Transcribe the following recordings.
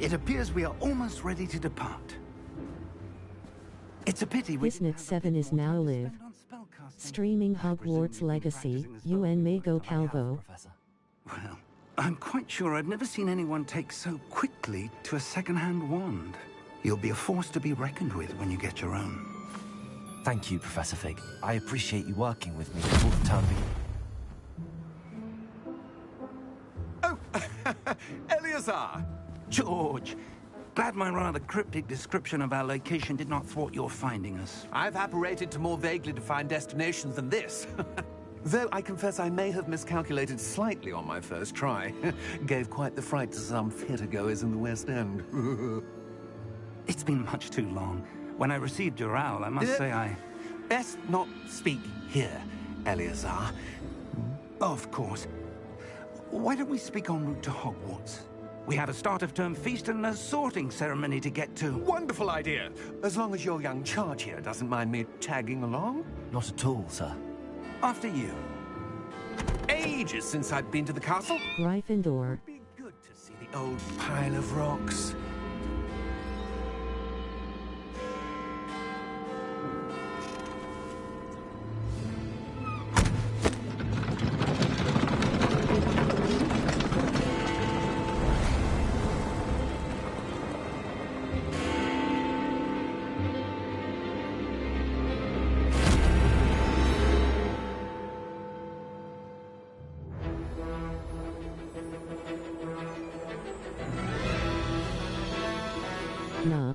It appears we are almost ready to depart. It's a pity we... Isn't 7 is now live. Streaming Hogwarts Legacy, you and Mago Calvo. Well, I'm quite sure I've never seen anyone take so quickly to a second-hand wand. You'll be a force to be reckoned with when you get your own. Thank you, Professor Fig. I appreciate you working with me before the term begins. Oh, Eleazar! George! Glad my rather cryptic description of our location did not thwart your finding us. I've apparated to more vaguely defined destinations than this. Though I confess I may have miscalculated slightly on my first try. Gave quite the fright to some theatre-goers in the West End. It's been much too long. When I received your owl, I must say I... Best not speak here, Eleazar. Of course. Why don't we speak en route to Hogwarts? We have a start-of-term feast and a sorting ceremony to get to. Wonderful idea! As long as your young charge here doesn't mind me tagging along. Not at all, sir. After you. Ages since I've been to the castle. Gryffindor. It'd be good to see the old pile of rocks. Nah.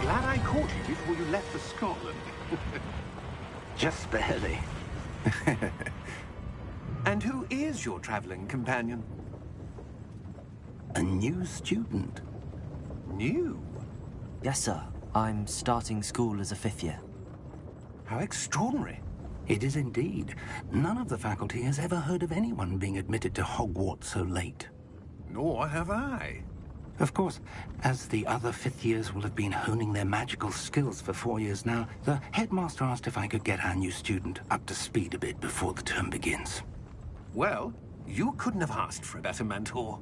Glad I caught you before you left for Scotland. Just barely. And who is your traveling companion? A new student. New? Yes, sir. I'm starting school as a 5th year. How extraordinary. It is indeed. None of the faculty has ever heard of anyone being admitted to Hogwarts so late. Nor have I. Of course, as the other 5th years will have been honing their magical skills for 4 years now, the headmaster asked if I could get our new student up to speed a bit before the term begins. Well, you couldn't have asked for a better mentor.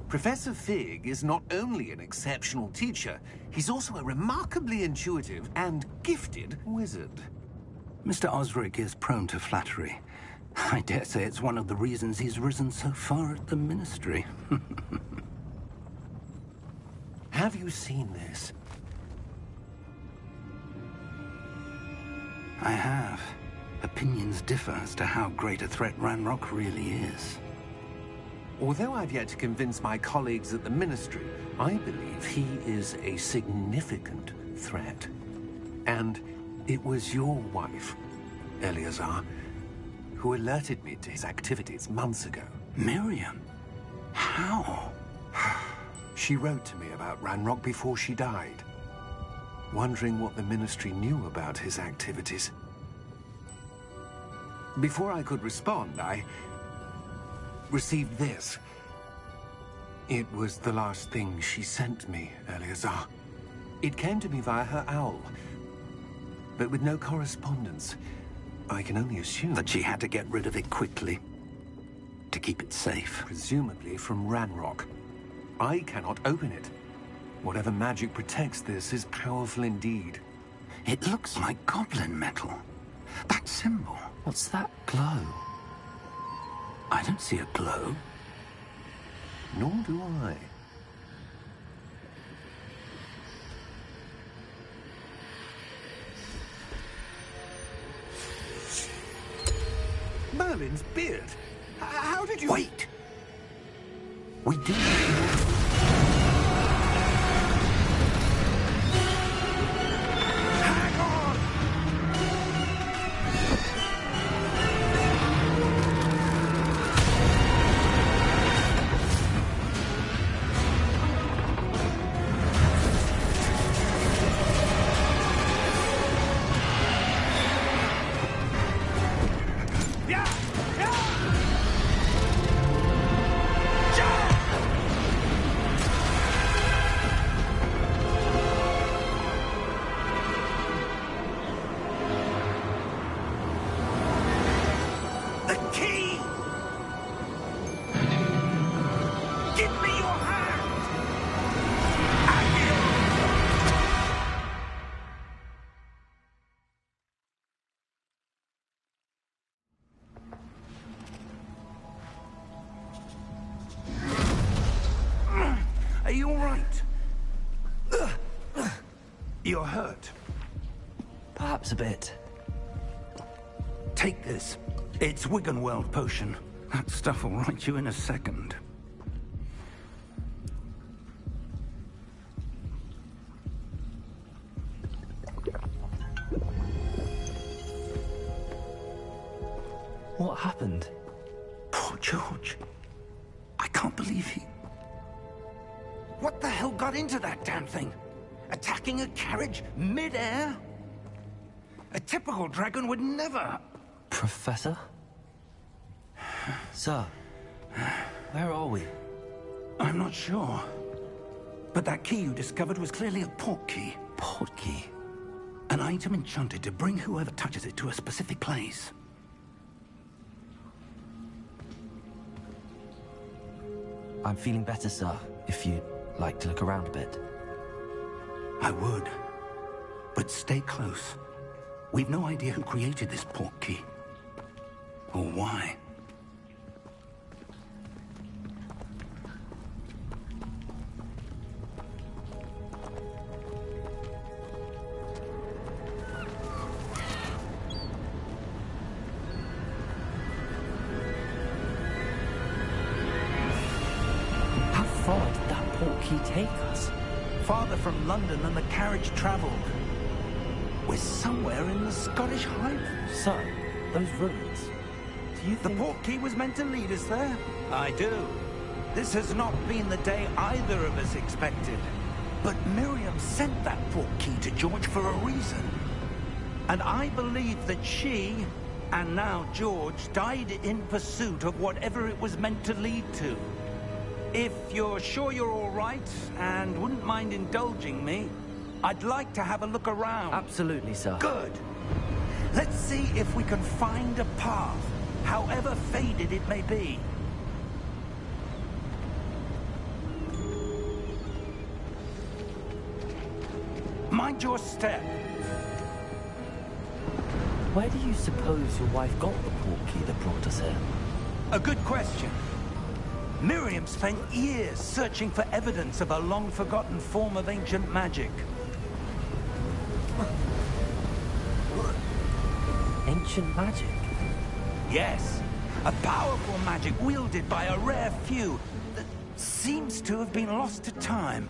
Professor Fig is not only an exceptional teacher, he's also a remarkably intuitive and gifted wizard. Mr. Osric is prone to flattery. I dare say it's one of the reasons he's risen so far at the Ministry. Have you seen this? I have. Opinions differ as to how great a threat Ranrock really is. Although I've yet to convince my colleagues at the Ministry, I believe he is a significant threat. And it was your wife, Eleazar, who alerted me to his activities months ago. Miriam? How? She wrote to me about Ranrock before she died, wondering what the Ministry knew about his activities. Before I could respond, I received this. It was the last thing she sent me, Eleazar. It came to me via her owl, but with no correspondence. I can only assume That she had to get rid of it quickly, to keep it safe. presumably from Ranrock. I cannot open it. Whatever magic protects this is powerful indeed. It looks like goblin metal. That symbol. What's that glow? I don't see a glow. Nor do I. Merlin's beard. How did you... Wait! We do... Hang on! Are you all right? You're hurt. Perhaps a bit. Take this. It's Wiggenweld potion. That stuff will right you in a second. What happened? Poor George. I can't believe he... What the hell got into that damn thing? Attacking a carriage mid-air? A typical dragon would never... Professor? Sir, where are we? I'm not sure. But that key you discovered was clearly a port key. Port key? An item enchanted to bring whoever touches it to a specific place. I'm feeling better, sir, if you'd like to look around a bit. I would. But stay close. We've no idea who created this port key. Or why. How far did that port key take us? Farther from London than the carriage travelled. We're somewhere in the Scottish Highlands. Sir, those ruins. Do you The think... port key was meant to lead us there? I do. This has not been the day either of us expected. But Miriam sent that port key to George for a reason. And I believe that she, and now George, died in pursuit of whatever it was meant to lead to. If you're sure you're all right, and wouldn't mind indulging me, I'd like to have a look around. Absolutely, sir. Good. Let's see if we can find a path, however faded it may be. Mind your step. Where do you suppose your wife got the port key that brought us here? A good question. Miriam spent years searching for evidence of a long-forgotten form of ancient magic. Ancient magic? Yes, a powerful magic wielded by a rare few that seems to have been lost to time.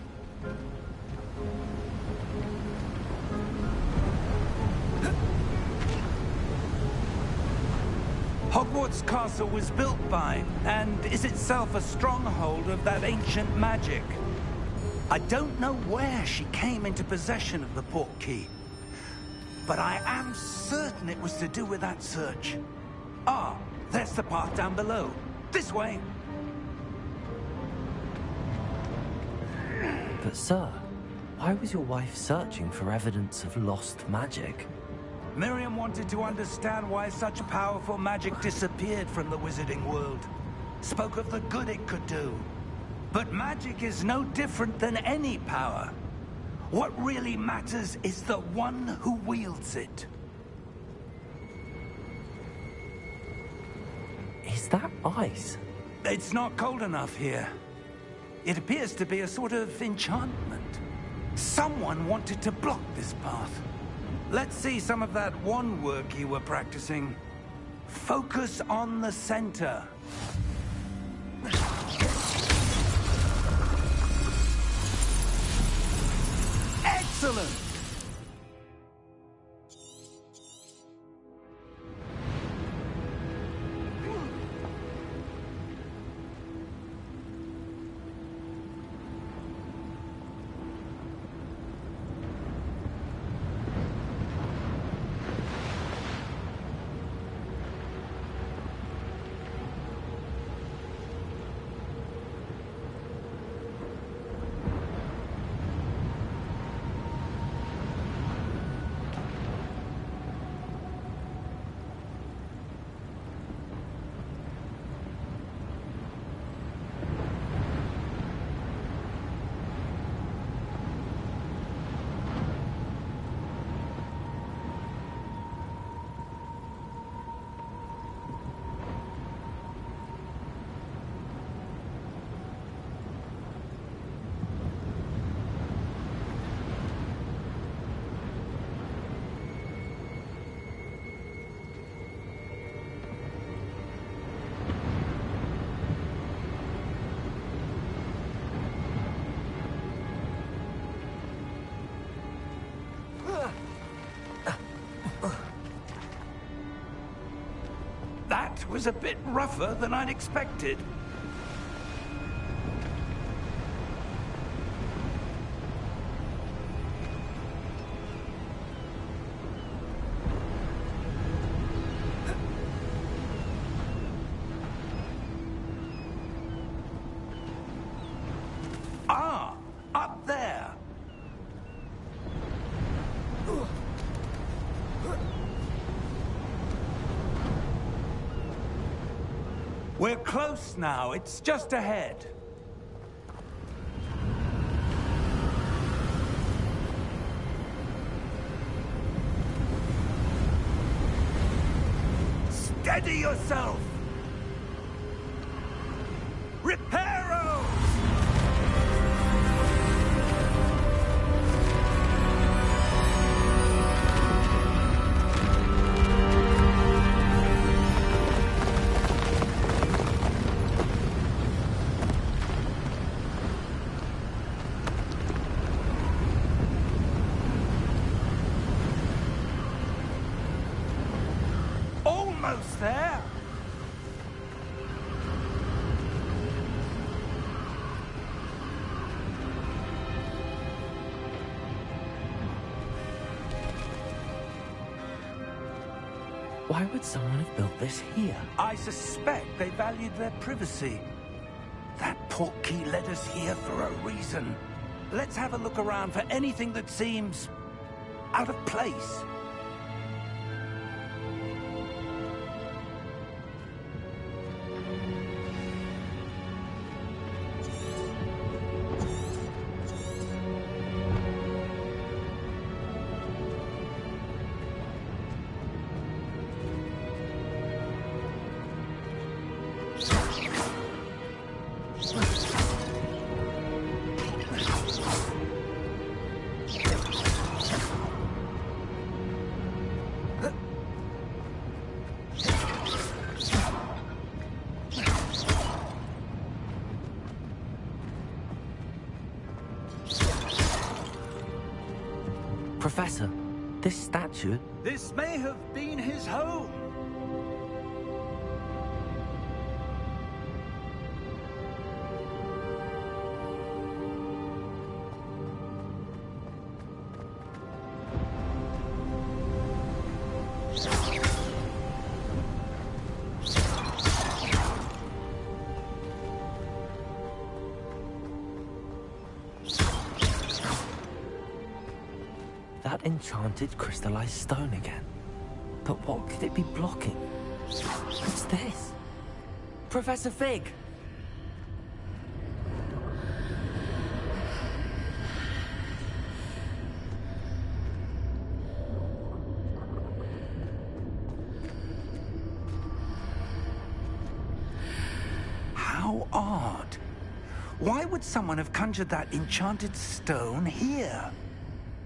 Hogwarts Castle was built by, and is itself a stronghold of that ancient magic. I don't know where she came into possession of the port key, but I am certain it was to do with that search. Ah, there's the path down below. This way. But sir, why was your wife searching for evidence of lost magic? Miriam wanted to understand why such powerful magic disappeared from the wizarding world. Spoke of the good it could do. But magic is no different than any power. What really matters is the one who wields it. Is that ice? It's not cold enough here. It appears to be a sort of enchantment. Someone wanted to block this path. Let's see some of that wand work you were practicing. Focus on the center. Excellent! was a bit rougher than I'd expected. Ah, up there. We're close now. It's just ahead. Steady yourself! Reparo! Almost there. Why would someone have built this here? I suspect they valued their privacy. That portkey led us here for a reason. Let's have a look around for anything that seems out of place. Professor, this statue... This may have been his home. That enchanted crystallized stone again. But what could it be blocking? What's this? Professor Fig! How odd. Why would someone have conjured that enchanted stone here?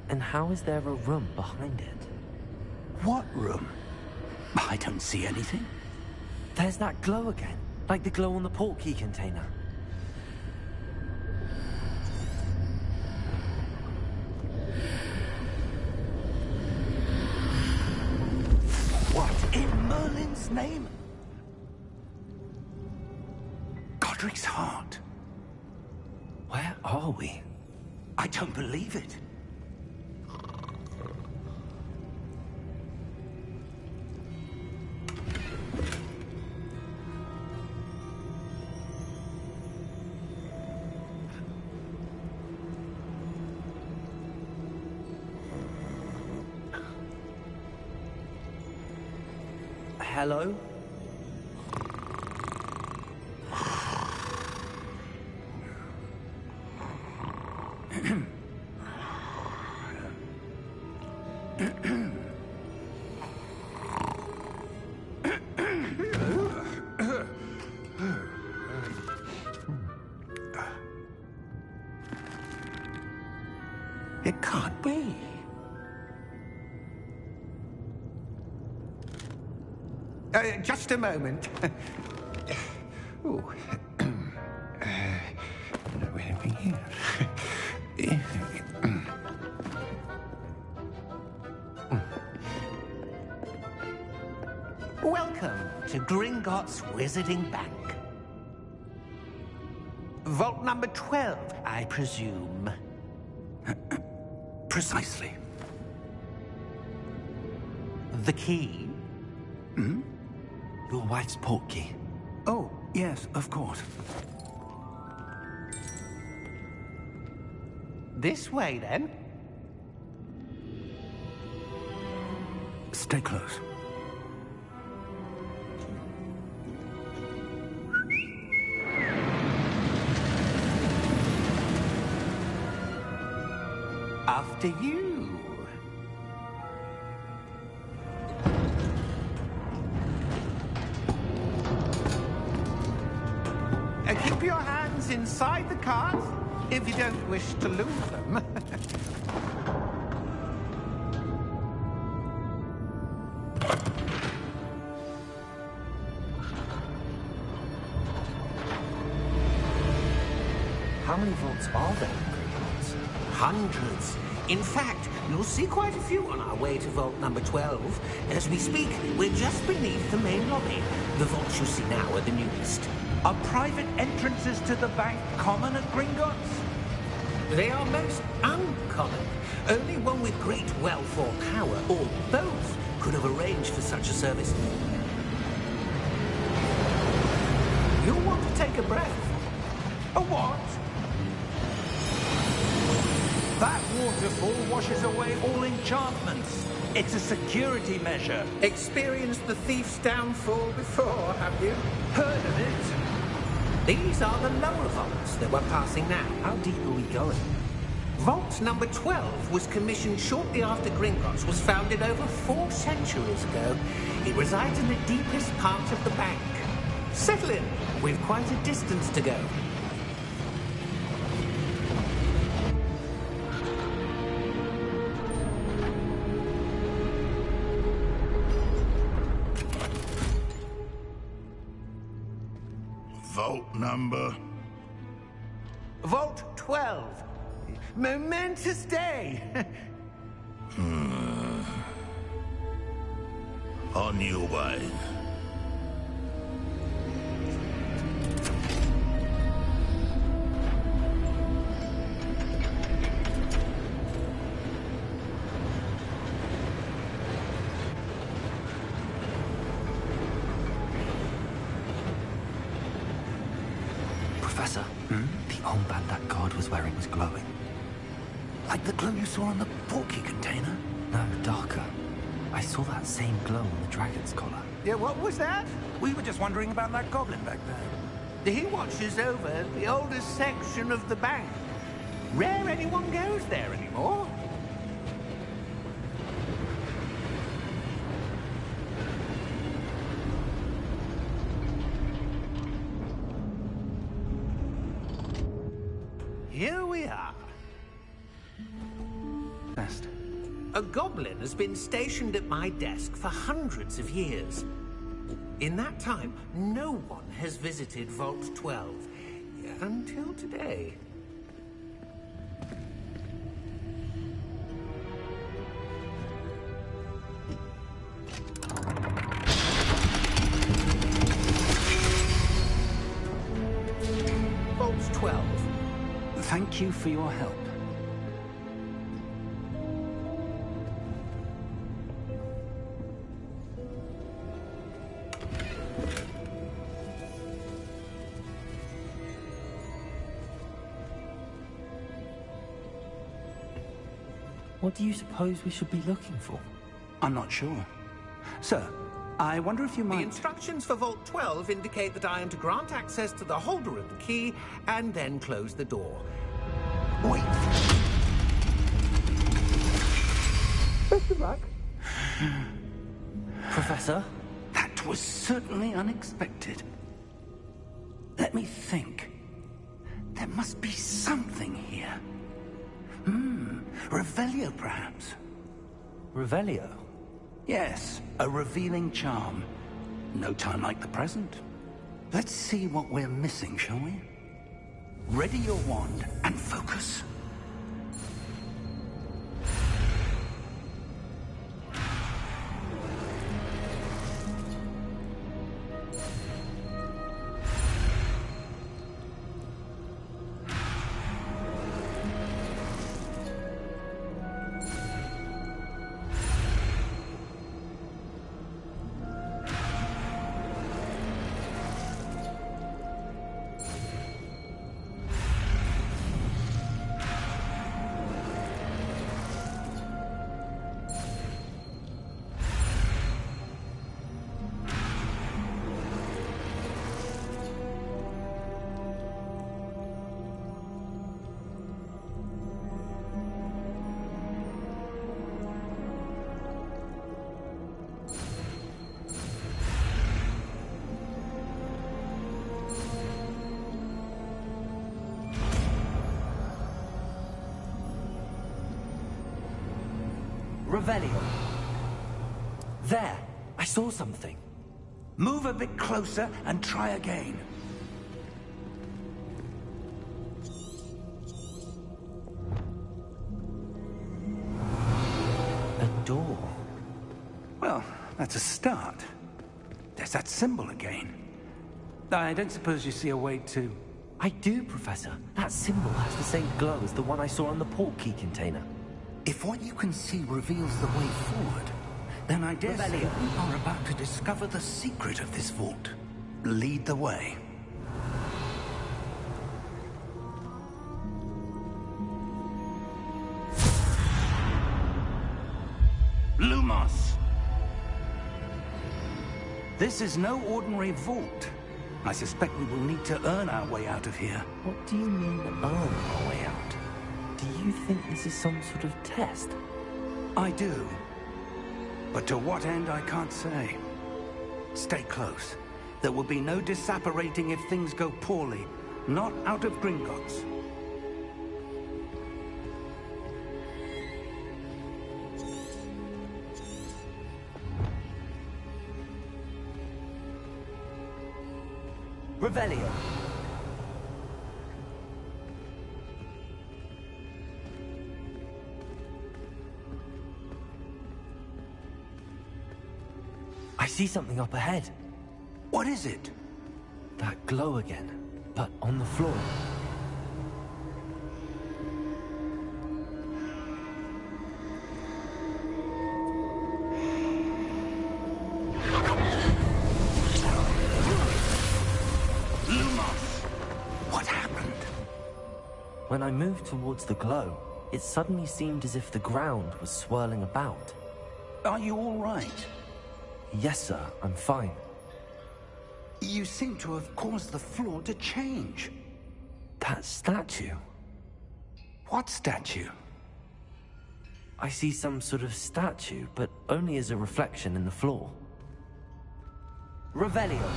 And how is there a room behind it? What room? I don't see anything. There's that glow again, like the glow on the portkey container. What in Merlin's name? Godric's heart. Where are we? I don't believe it. Hello? It can't be. Just a moment. Oh. Where are we here? Welcome to Gringotts. Gringotts Wizarding Bank. Vault number 12, I presume. Precisely. The key? Hmm? Your wife's portkey. Oh, yes, of course. This way, then. Stay close. After you. Keep your hands inside the cart if you don't wish to lose them. How many vaults are there in Gringotts? Hundreds. In fact, you'll see quite a few on our way to vault number 12. As we speak, we're just beneath the main lobby. The vaults you see now are the newest. Are private entrances to the bank common at Gringotts? They are most uncommon. Only one with great wealth or power, or both, could have arranged for such a service. You'll want to take a breath. A what? That waterfall washes away all enchantments. It's a security measure. Experienced the thief's downfall before, have you? Heard of it? These are the lower vaults that we're passing now. How deep are we going? Vault number 12 was commissioned shortly after Gringotts was founded over 4 centuries ago. It resides in the deepest part of the bank. Settle in. We've quite a distance to go. Vault number? Vault 12. Momentous day. On your way. Professor, the armband that guard was wearing was glowing. Like the glow you saw on the portkey container? No, darker. I saw that same glow on the dragon's collar. Yeah, what was that? We were just wondering about that goblin back there. He watches over the oldest section of the bank. Rare anyone goes there anymore. Here we are. Best. A goblin has been stationed at my desk for hundreds of years. In that time, no one has visited Vault 12. Until today. Vault 12. Thank you for your help. What do you suppose we should be looking for? I'm not sure. Sir, I wonder if you The might... instructions for Vault 12 indicate that I am to grant access to the holder of the key and then close the door. Wait! Best of luck. Professor? That was certainly unexpected. Let me think. There must be something here. Revelio, perhaps? Revelio? Yes, a revealing charm. No time like the present. Let's see what we're missing, shall we? Ready your wand and focus. Revelio. There, I saw something. Move a bit closer and try again. A door. Well, that's a start. There's that symbol again. I don't suppose you see a way to... I do, Professor. That symbol has the same glow as the one I saw on the portkey container. If what you can see reveals the way forward, then I dare say we are about to discover the secret of this vault. Lead the way. Lumos! This is no ordinary vault. I suspect we will need to earn our way out of here. What do you mean, earn our way out? Do you think this is some sort of test? I do. But to what end, I can't say. Stay close. There will be no disapparating if things go poorly. Not out of Gringotts. Revelio. I see something up ahead. What is it? That glow again, but on the floor. When I moved towards the glow, it suddenly seemed as if the ground was swirling about. Are you all right? Yes, sir, I'm fine. You seem to have caused the floor to change. That statue? What statue? I see some sort of statue, but only as a reflection in the floor. Revelio.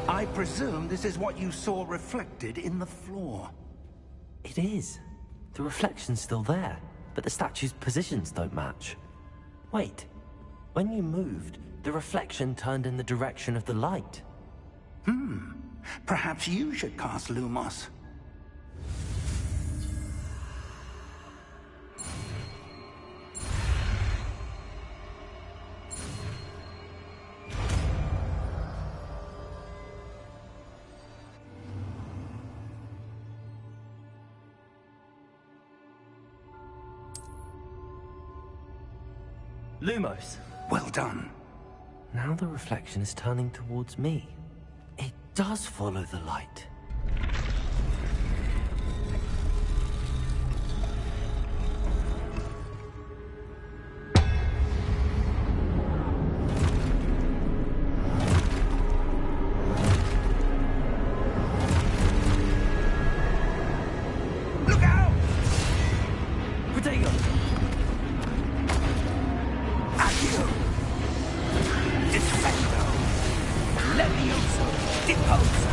I presume this is what you saw reflected in the floor. It is. The reflection's still there, but the statue's positions don't match. Wait. When you moved, the reflection turned in the direction of the light. Perhaps you should cast Lumos. Lumos. Well done. Now the reflection is turning towards me. It does follow the light. Look out! Protego! Accio! Defendo! Levioso! Deposa!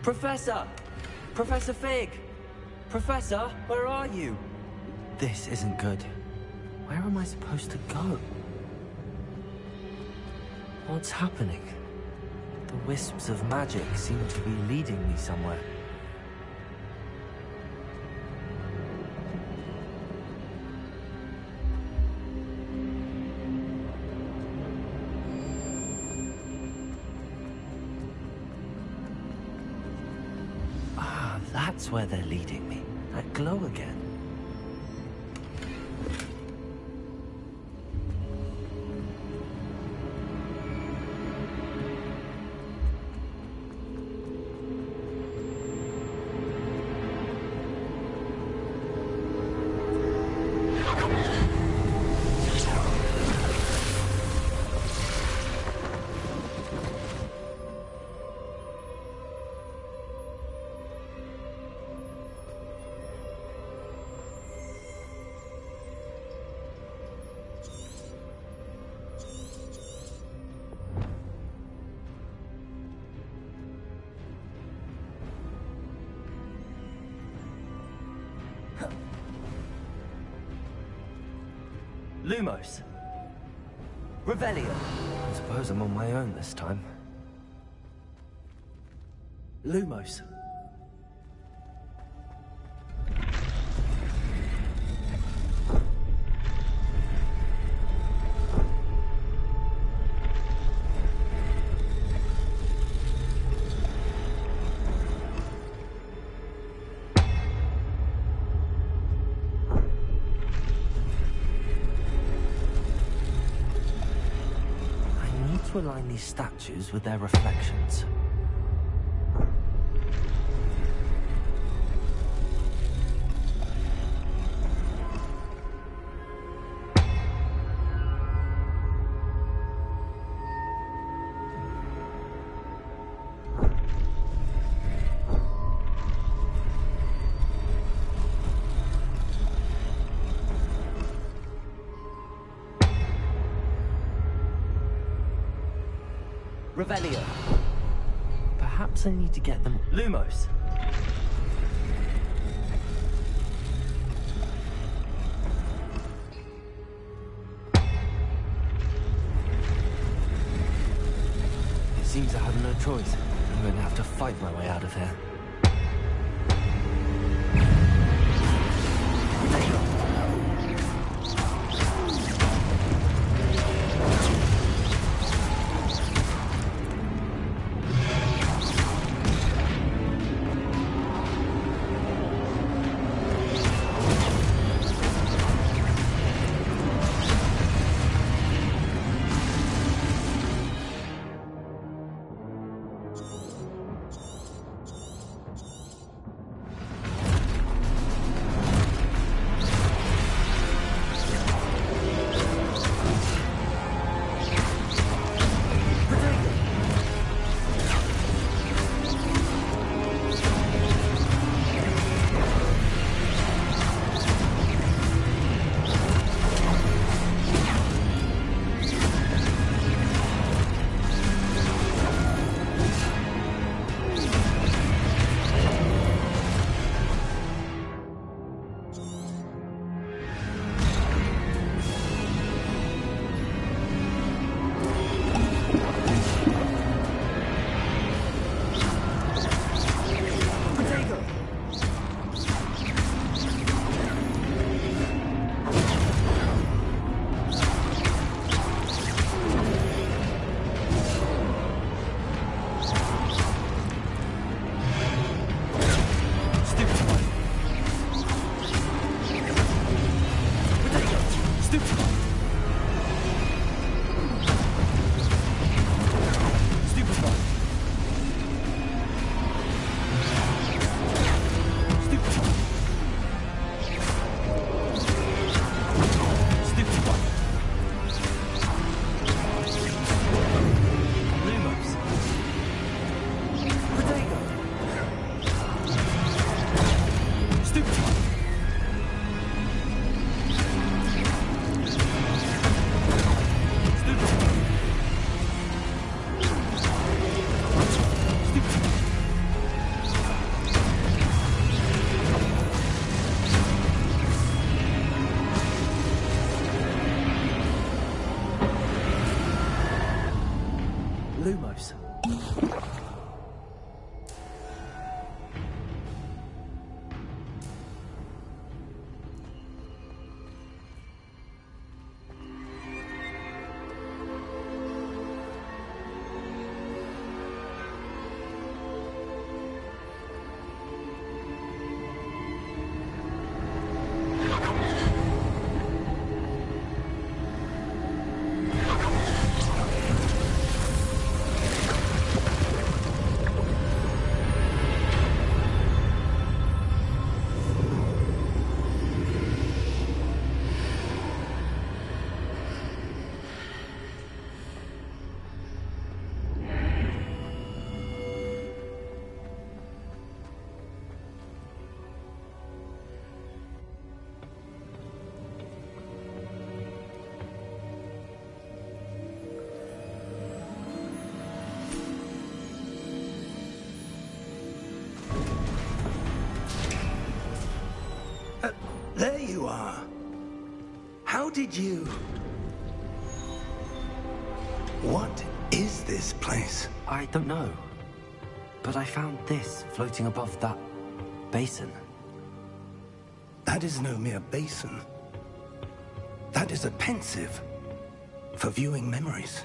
Professor! Professor Fig! Professor, where are you? This isn't good. Where am I supposed to go? What's happening? The wisps of magic seem to be leading me somewhere. Ah, that's where they're leading me. That glow again. Lumos. Revelio. I suppose I'm on my own this time. Lumos. To align these statues with their reflections. Revelio. Perhaps I need to get them... Lumos. It seems I have no choice. I'm going to have to fight my way out of here. Lumos. There you are. How did you... What is this place? I don't know. But I found this floating above that basin. That is no mere basin. That is a pensive for viewing memories.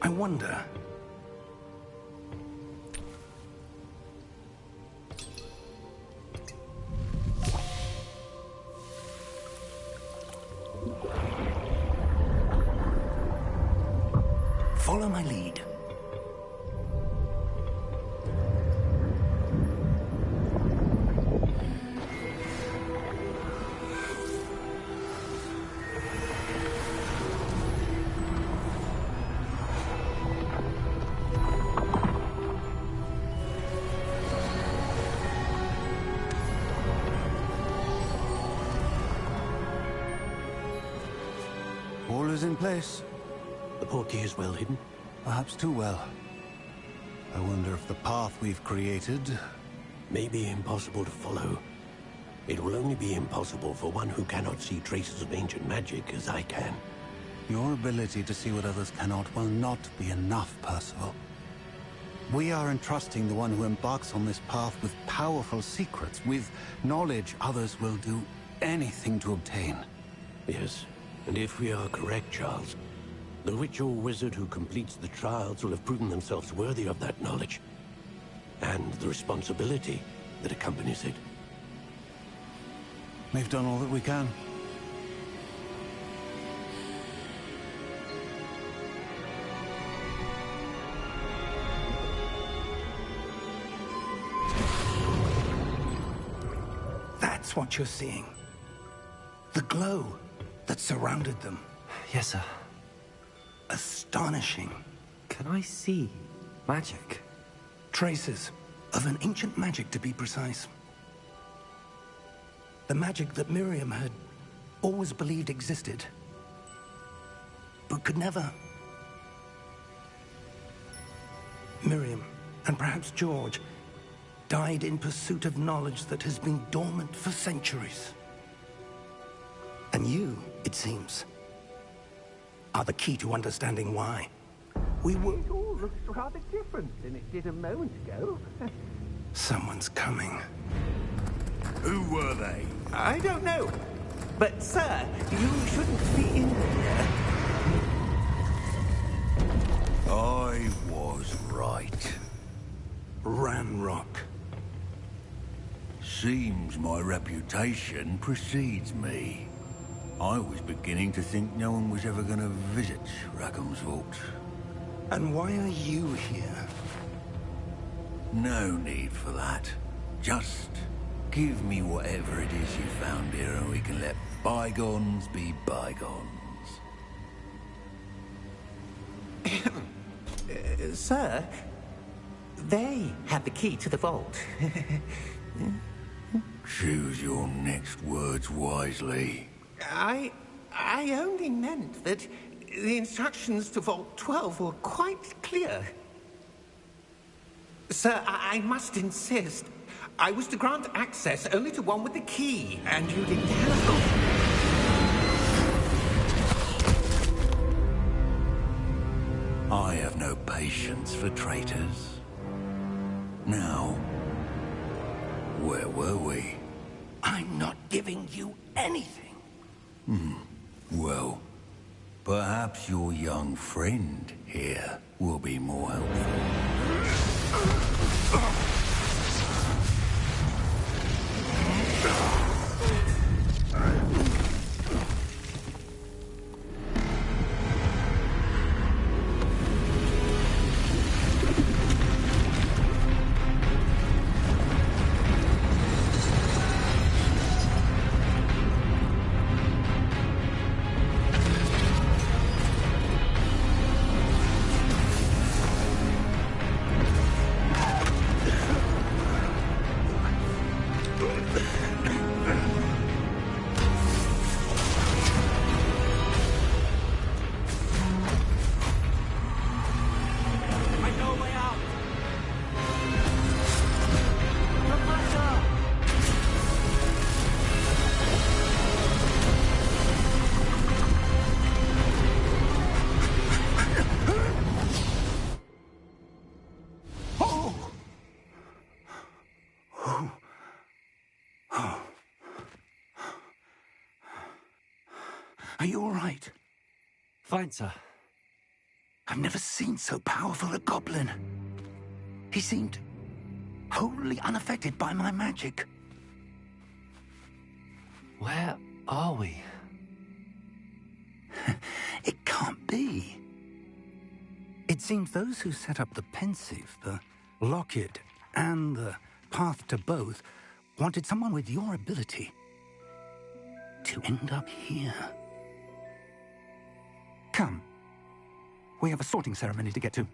I wonder... Follow my lead. All is in place. The portkey is well hidden. Perhaps too well. I wonder if the path we've created... May be impossible to follow. It will only be impossible for one who cannot see traces of ancient magic as I can. Your ability to see what others cannot will not be enough, Percival. We are entrusting the one who embarks on this path with powerful secrets, with knowledge others will do anything to obtain. Yes, and if we are correct, Charles, the witch or wizard who completes the trials will have proven themselves worthy of that knowledge, and the responsibility that accompanies it. We've done all that we can. That's what you're seeing. The glow that surrounded them. Yes, sir. Astonishing. Can I see magic? Traces of an ancient magic, to be precise. The magic that Miriam had always believed existed, but could never. Miriam, and perhaps George, died in pursuit of knowledge that has been dormant for centuries. And you, it seems, are the key to understanding why. We were... It all looks rather different than it did a moment ago. Someone's coming. Who were they? I don't know. But, sir, you shouldn't be in here. I was right. Ranrock. Seems my reputation precedes me. I was beginning to think no one was ever going to visit Rackham's vault. And why are you here? No need for that. Just give me whatever it is you found here and we can let bygones be bygones. Sir, they have the key to the vault. Choose your next words wisely. I only meant that the instructions to Vault 12 were quite clear. Sir, I must insist. I was to grant access only to one with the key, and you declined. I have no patience for traitors. Now, where were we? I'm not giving you anything. Well, perhaps your young friend here will be more helpful. Are you all right? Fine, sir. I've never seen so powerful a goblin. He seemed wholly unaffected by my magic. Where are we? It can't be. It seems those who set up the pensive, the locket, and the path to both wanted someone with your ability to end up here. Come. We have a sorting ceremony to get to.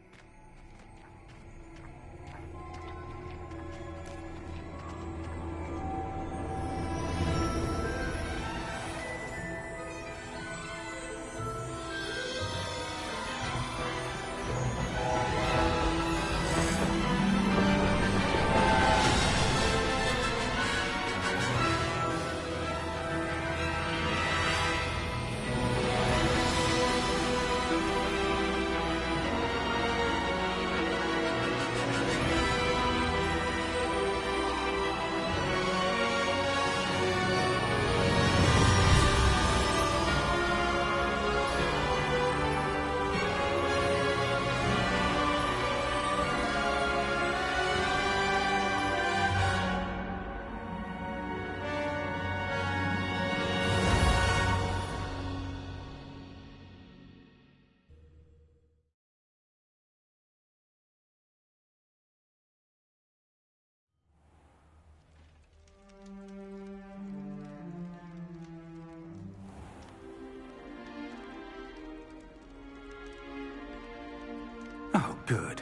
Oh, good.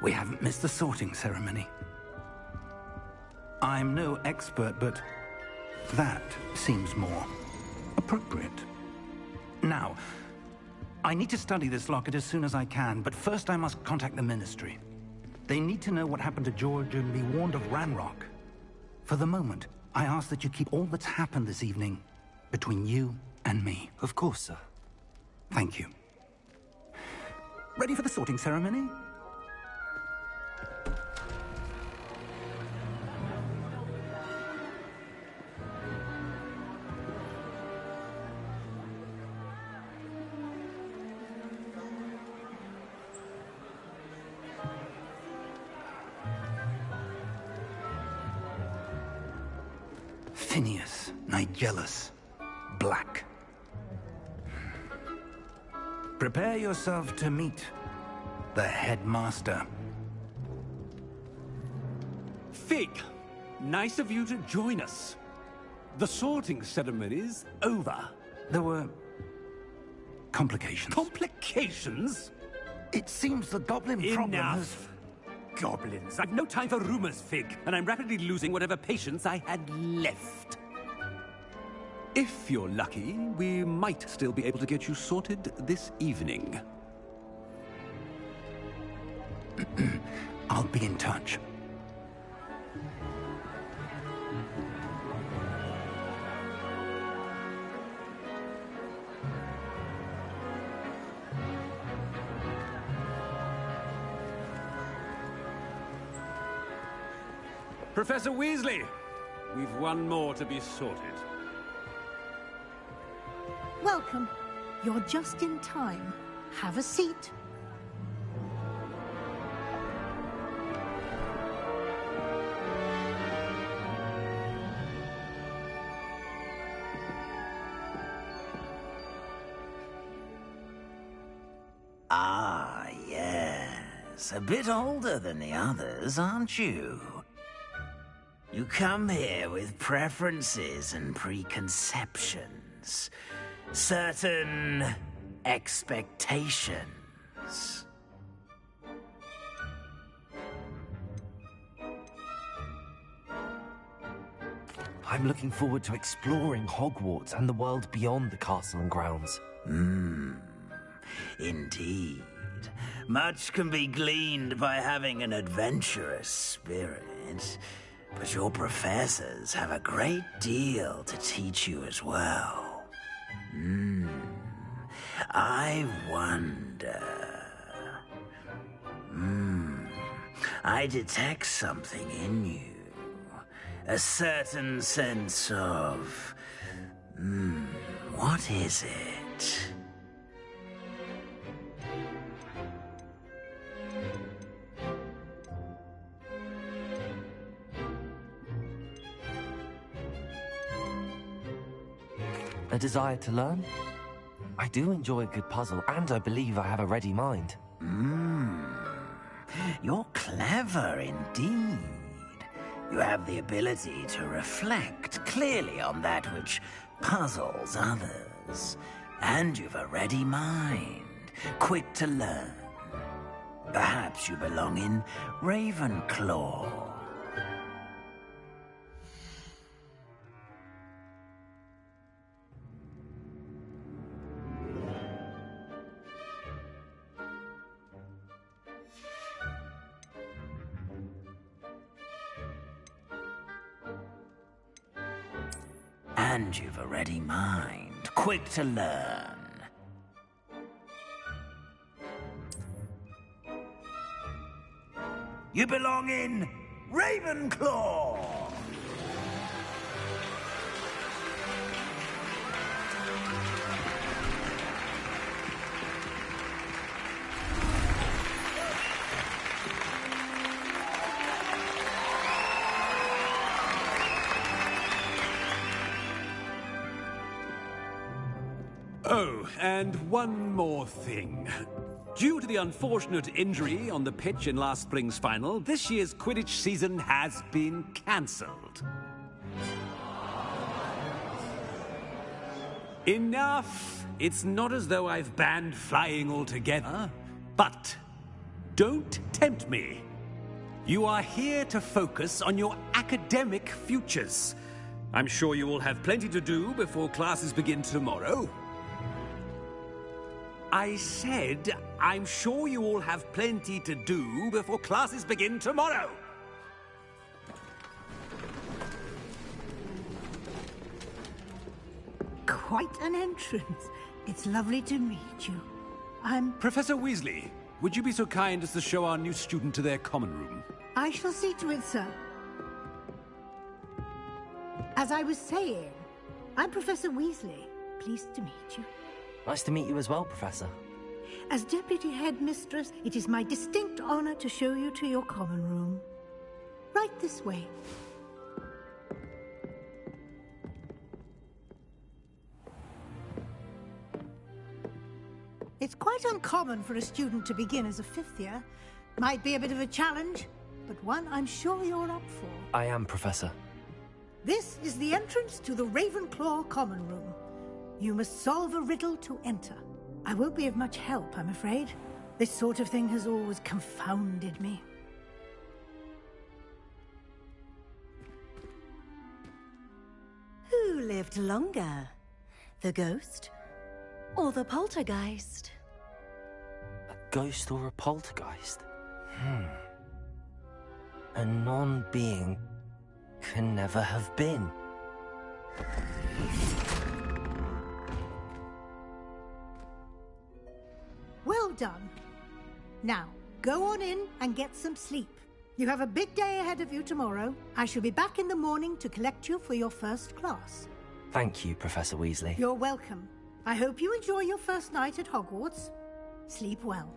We haven't missed the sorting ceremony. I'm no expert, but that seems more appropriate. Now, I need to study this locket as soon as I can, but first I must contact the Ministry. They need to know what happened to George and be warned of Ranrock. For the moment, I ask that you keep all that's happened this evening between you and me. Of course, sir. Thank you. Ready for the sorting ceremony? Phineas, Nigellus, Black. Prepare yourself to meet the headmaster. Fig, nice of you to join us. The sorting ceremony's over. There were complications. Complications? It seems the goblin problem has... Enough. Goblins. I've no time for rumors, Fig, and I'm rapidly losing whatever patience I had left. If you're lucky, we might still be able to get you sorted this evening. I'll be in touch. Professor Weasley, we've one more to be sorted. Welcome. You're just in time. Have a seat. Ah, yes. A bit older than the others, aren't you? You come here with preferences and preconceptions. Certain expectations. I'm looking forward to exploring Hogwarts and the world beyond the castle and grounds. Indeed. Much can be gleaned by having an adventurous spirit, but your professors have a great deal to teach you as well. I wonder... I detect something in you. A certain sense of... what is it? A desire to learn? I do enjoy a good puzzle, and I believe I have a ready mind. You're clever indeed. You have the ability to reflect clearly on that which puzzles others. And you've a ready mind, quick to learn. Perhaps you belong in Ravenclaw. And you've a ready mind, quick to learn. You belong in Ravenclaw! Oh, and one more thing. Due to the unfortunate injury on the pitch in last spring's final, this year's Quidditch season has been cancelled. Enough! It's not as though I've banned flying altogether. But don't tempt me. You are here to focus on your academic futures. I'm sure you will have plenty to do before classes begin tomorrow. I said, I'm sure you all have plenty to do before classes begin tomorrow. Quite an entrance. It's lovely to meet you. I'm... Professor Weasley, would you be so kind as to show our new student to their common room? I shall see to it, sir. As I was saying, I'm Professor Weasley. Pleased to meet you. Nice to meet you as well, Professor. As Deputy Headmistress, it is my distinct honor to show you to your common room. Right this way. It's quite uncommon for a student to begin as a fifth year. Might be a bit of a challenge, but one I'm sure you're up for. I am, Professor. This is the entrance to the Ravenclaw common room. You must solve a riddle to enter. I won't be of much help, I'm afraid. This sort of thing has always confounded me. Who lived longer? The ghost or the poltergeist? A ghost or a poltergeist? A non-being can never have been. Well done. Now, go on in and get some sleep. You have a big day ahead of you tomorrow. I shall be back in the morning to collect you for your first class. Thank you, Professor Weasley. You're welcome. I hope you enjoy your first night at Hogwarts. Sleep well.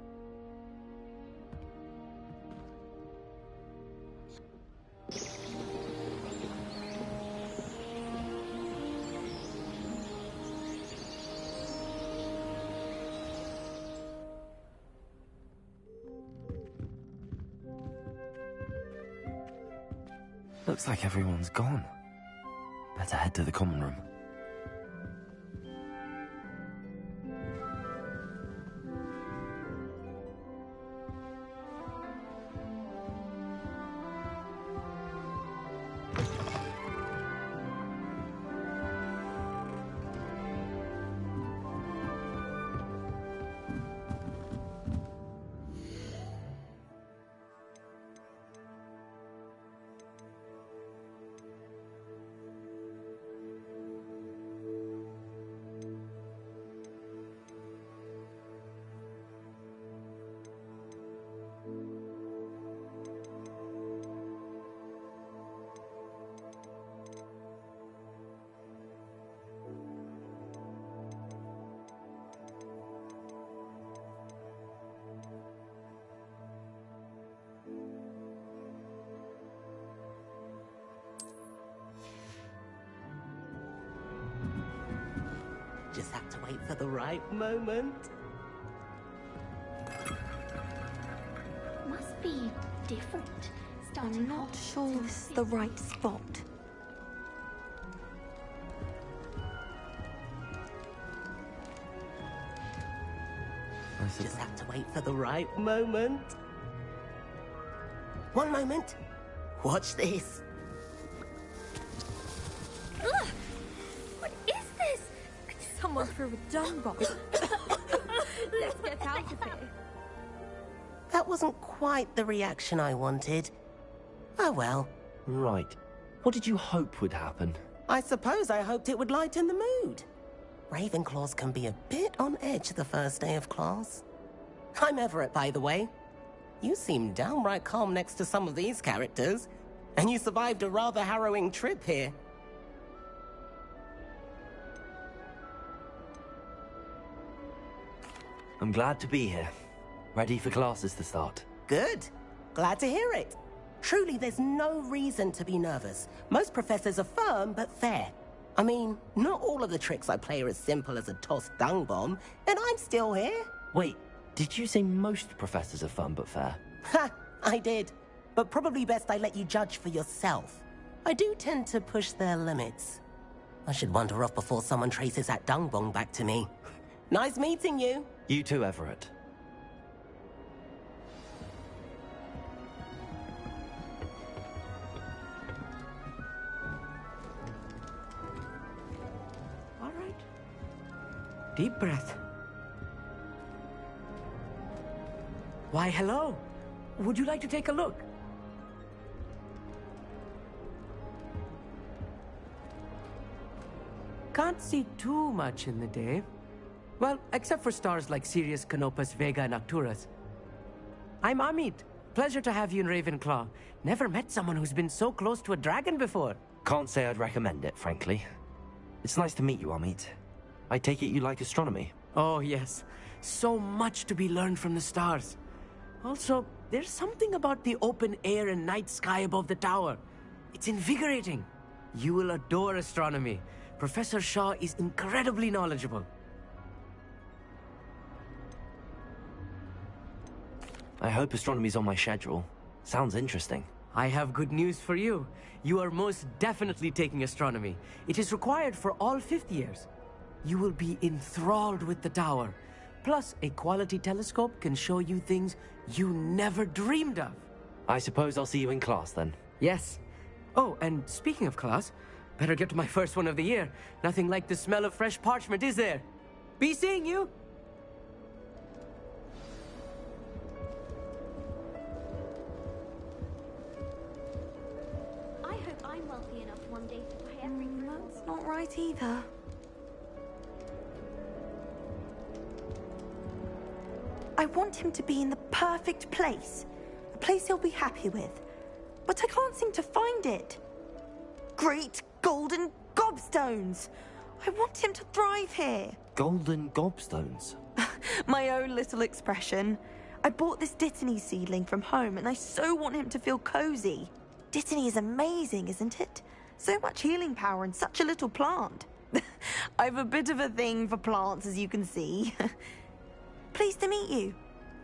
Looks like everyone's gone. Better head to the common room. Just have to wait for the right moment. Must be different. I'm not sure this is the right spot. Just have to wait for the right moment. One moment. Watch this. Ugh! What is this? Someone threw a dung bomb. Let's get out of here. That wasn't quite the reaction I wanted. Oh well. Right. What did you hope would happen? I suppose I hoped it would lighten the mood. Ravenclaws can be a bit on edge the first day of class. I'm Everett, by the way. You seem downright calm next to some of these characters, and you survived a rather harrowing trip here. I'm glad to be here. Ready for classes to start. Good. Glad to hear it. Truly, there's no reason to be nervous. Most professors are firm but fair. I mean, not all of the tricks I play are as simple as a tossed dung bomb, and I'm still here. Wait, did you say most professors are fun but fair? Ha! I did. But probably best I let you judge for yourself. I do tend to push their limits. I should wander off before someone traces that dung bomb back to me. Nice meeting you. You too, Everett. All right. Deep breath. Why, hello. Would you like to take a look? Can't see too much in the day. Well, except for stars like Sirius, Canopus, Vega, and Arcturus. I'm Amit. Pleasure to have you in Ravenclaw. Never met someone who's been so close to a dragon before. Can't say I'd recommend it, frankly. It's nice to meet you, Amit. I take it you like astronomy? Oh, yes. So much to be learned from the stars. Also, there's something about the open air and night sky above the tower. It's invigorating. You will adore astronomy. Professor Shaw is incredibly knowledgeable. I hope astronomy's on my schedule. Sounds interesting. I have good news for you. You are most definitely taking astronomy. It is required for all fifth years. You will be enthralled with the tower. Plus, a quality telescope can show you things you never dreamed of. I suppose I'll see you in class then. Yes. Oh, and speaking of class, better get to my first one of the year. Nothing like the smell of fresh parchment, is there? Be seeing you! I hope I'm wealthy enough one day to buy every room. That's not right either. I want him to be in the perfect place. A place he'll be happy with. but I can't seem to find it. Great golden gobstones! I want him to thrive here. Golden gobstones? My own little expression. I bought this Dittany seedling from home, and I so want him to feel cozy. Dittany is amazing, isn't it? So much healing power in such a little plant. I've a bit of a thing for plants, as you can see. Pleased to meet you.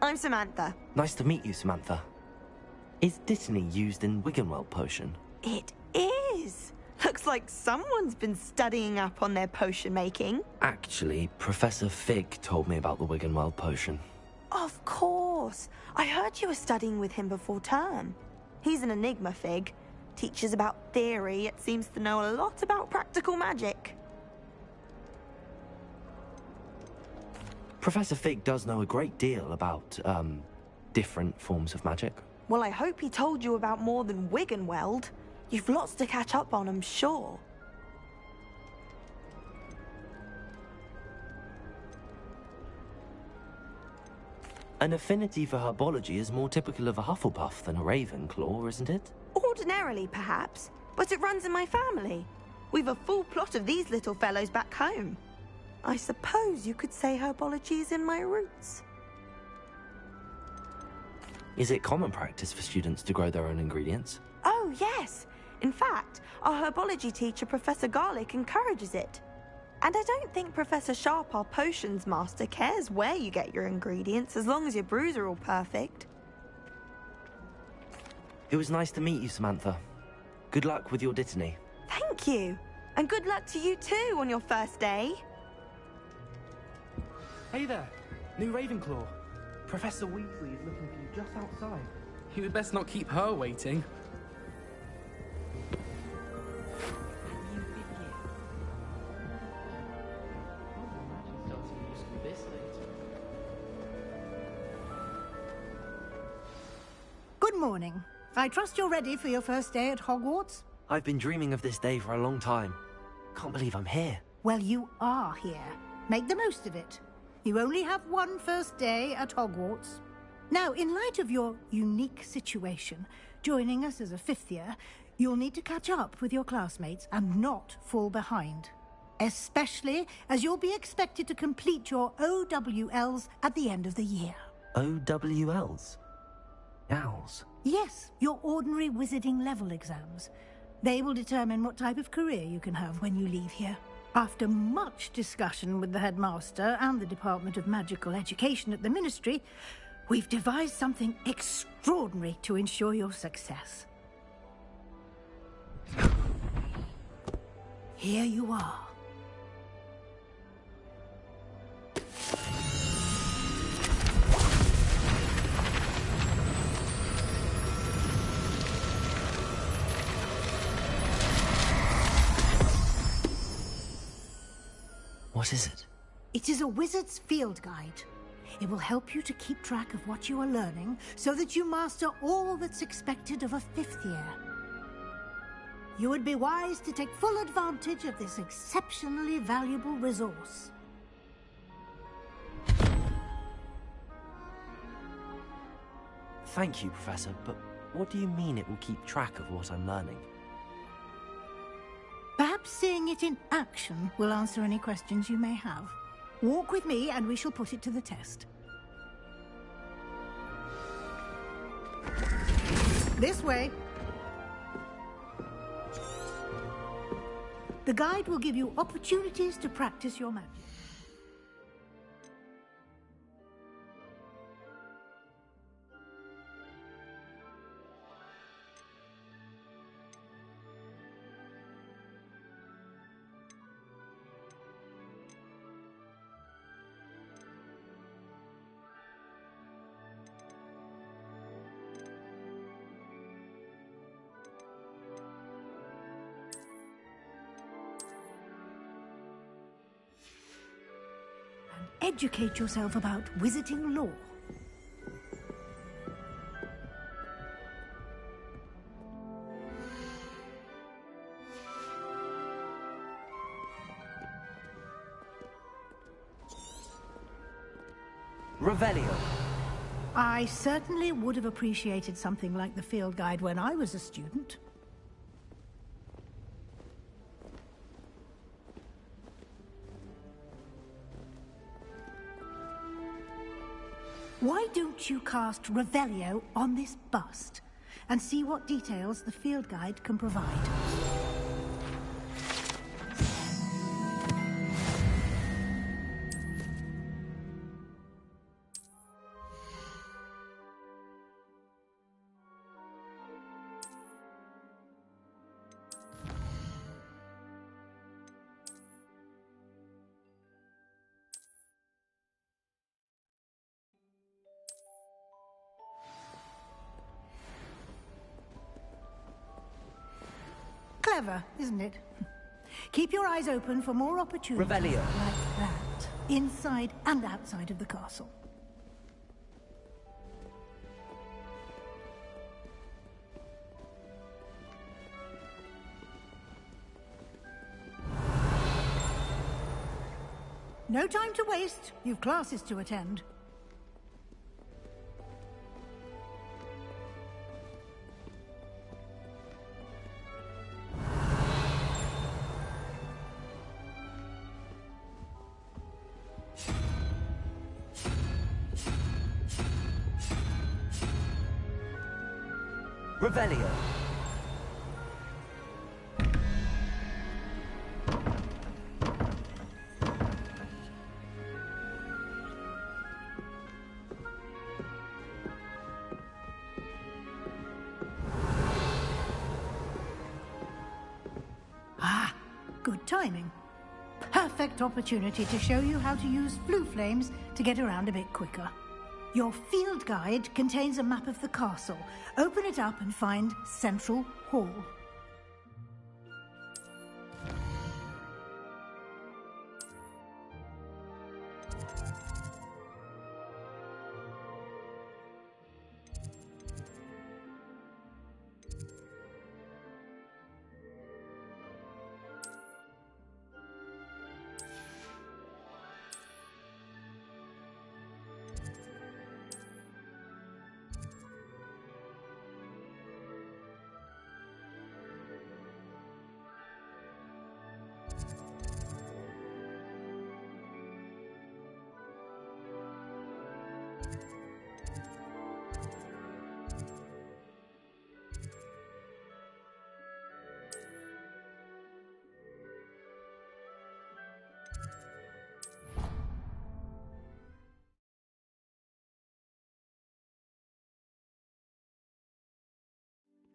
I'm Samantha. Nice to meet you, Samantha. Is Dittany used in Wiggenweld potion? It is. Looks like someone's been studying up on their potion making. Actually, Professor Fig told me about the Wiggenweld potion. Of course. I heard you were studying with him before term. He's an enigma, Fig. Teaches about theory, yet seems to know a lot about practical magic. Professor Fig does know a great deal about, different forms of magic. Well, I hope he told you about more than Wiggenweld. You've lots to catch up on, I'm sure. An affinity for herbology is more typical of a Hufflepuff than a Ravenclaw, isn't it? Ordinarily, perhaps, but it runs in my family. We've a full plot of these little fellows back home. I suppose you could say herbology is in my roots. Is it common practice for students to grow their own ingredients? Oh, yes. In fact, our herbology teacher, Professor Garlick, encourages it. And I don't think Professor Sharp, our potions master, cares where you get your ingredients, as long as your brews are all perfect. It was nice to meet you, Samantha. Good luck with your Dittany. Thank you. And good luck to you too on your first day. Hey there, new Ravenclaw. Professor Weasley is looking for you just outside. You had best not keep her waiting. Good morning. I trust you're ready for your first day at Hogwarts? I've been dreaming of this day for a long time. Can't believe I'm here. Well, you are here. Make the most of it. You only have one first day at Hogwarts. Now, in light of your unique situation, joining us as a fifth year, you'll need to catch up with your classmates and not fall behind. Especially as you'll be expected to complete your OWLs at the end of the year. OWLs? Owls? Yes, your ordinary wizarding level exams. They will determine what type of career you can have when you leave here. After much discussion with the headmaster and the Department of Magical Education at the Ministry, we've devised something extraordinary to ensure your success. Here you are. What is it? It is a wizard's field guide. It will help you to keep track of what you are learning so that you master all that's expected of a fifth year. You would be wise to take full advantage of this exceptionally valuable resource. Thank you, Professor, but what do you mean it will keep track of what I'm learning? Perhaps seeing it in action will answer any questions you may have. Walk with me and we shall put it to the test. This way. The guide will give you opportunities to practice your magic. Educate yourself about wizarding law. Revelio. I certainly would have appreciated something like the field guide when I was a student. Why don't you cast Revelio on this bust and see what details the field guide can provide? Clever, isn't it? Keep your eyes open for more opportunities Revelio. like that, inside and outside of the castle. No time to waste. You've classes to attend. Revelio. Ah, good timing. Perfect opportunity to show you how to use flue flames to get around a bit quicker. Your field guide contains a map of the castle. Open it up and find Central Hall.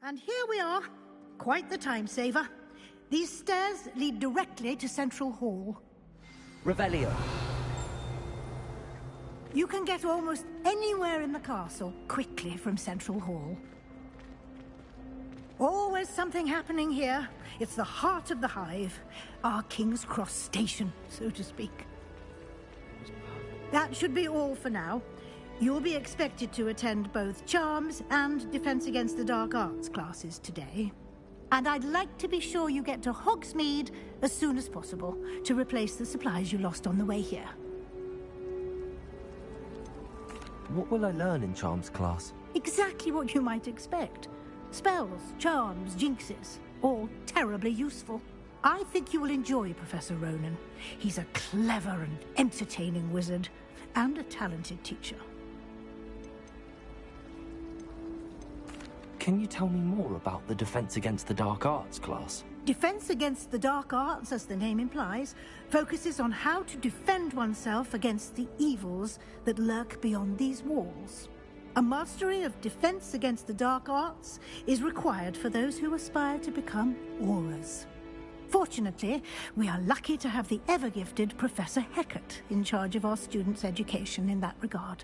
And here we are. Quite the time saver. These stairs lead directly to Central Hall. Revelio. You can get almost anywhere in the castle quickly from Central Hall. Always something happening here. It's the heart of the Hive. Our King's Cross station, so to speak. That should be all for now. You'll be expected to attend both Charms and Defense Against the Dark Arts classes today. And I'd like to be sure you get to Hogsmeade as soon as possible to replace the supplies you lost on the way here. What will I learn in Charms class? Exactly what you might expect. Spells, charms, jinxes, all terribly useful. I think you will enjoy Professor Ronan. He's a clever and entertaining wizard, and a talented teacher. Can you tell me more about the Defense Against the Dark Arts class? Defense Against the Dark Arts, as the name implies, focuses on how to defend oneself against the evils that lurk beyond these walls. A mastery of Defense Against the Dark Arts is required for those who aspire to become Aurors. Fortunately, we are lucky to have the ever-gifted Professor Hecat in charge of our students' education in that regard.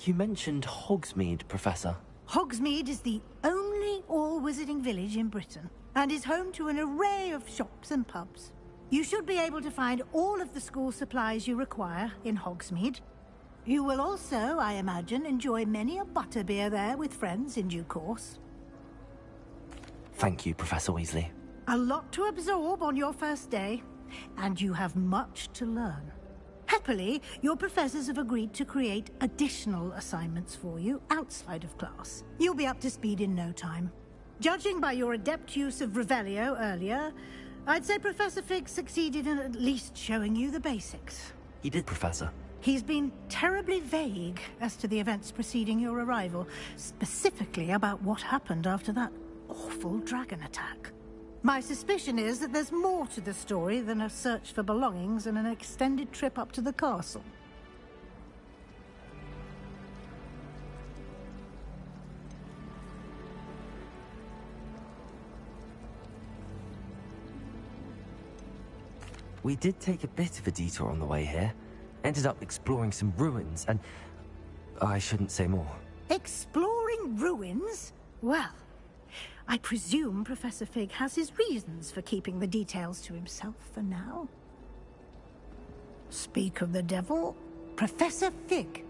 You mentioned Hogsmeade, Professor. Hogsmeade is the only all-wizarding village in Britain, and is home to an array of shops and pubs. You should be able to find all of the school supplies you require in Hogsmeade. You will also, I imagine, enjoy many a butterbeer there with friends in due course. Thank you, Professor Weasley. A lot to absorb on your first day, and you have much to learn. Happily, your professors have agreed to create additional assignments for you outside of class. You'll be up to speed in no time. Judging by your adept use of Revelio earlier, I'd say Professor Fig succeeded in at least showing you the basics. He did, Professor. He's been terribly vague as to the events preceding your arrival, specifically about what happened after that awful dragon attack. My suspicion is that there's more to the story than a search for belongings and an extended trip up to the castle. We did take a bit of a detour on the way here. Ended up exploring some ruins and... I shouldn't say more. Exploring ruins? Well, I presume Professor Fig has his reasons for keeping the details to himself for now. Speak of the devil, Professor Fig.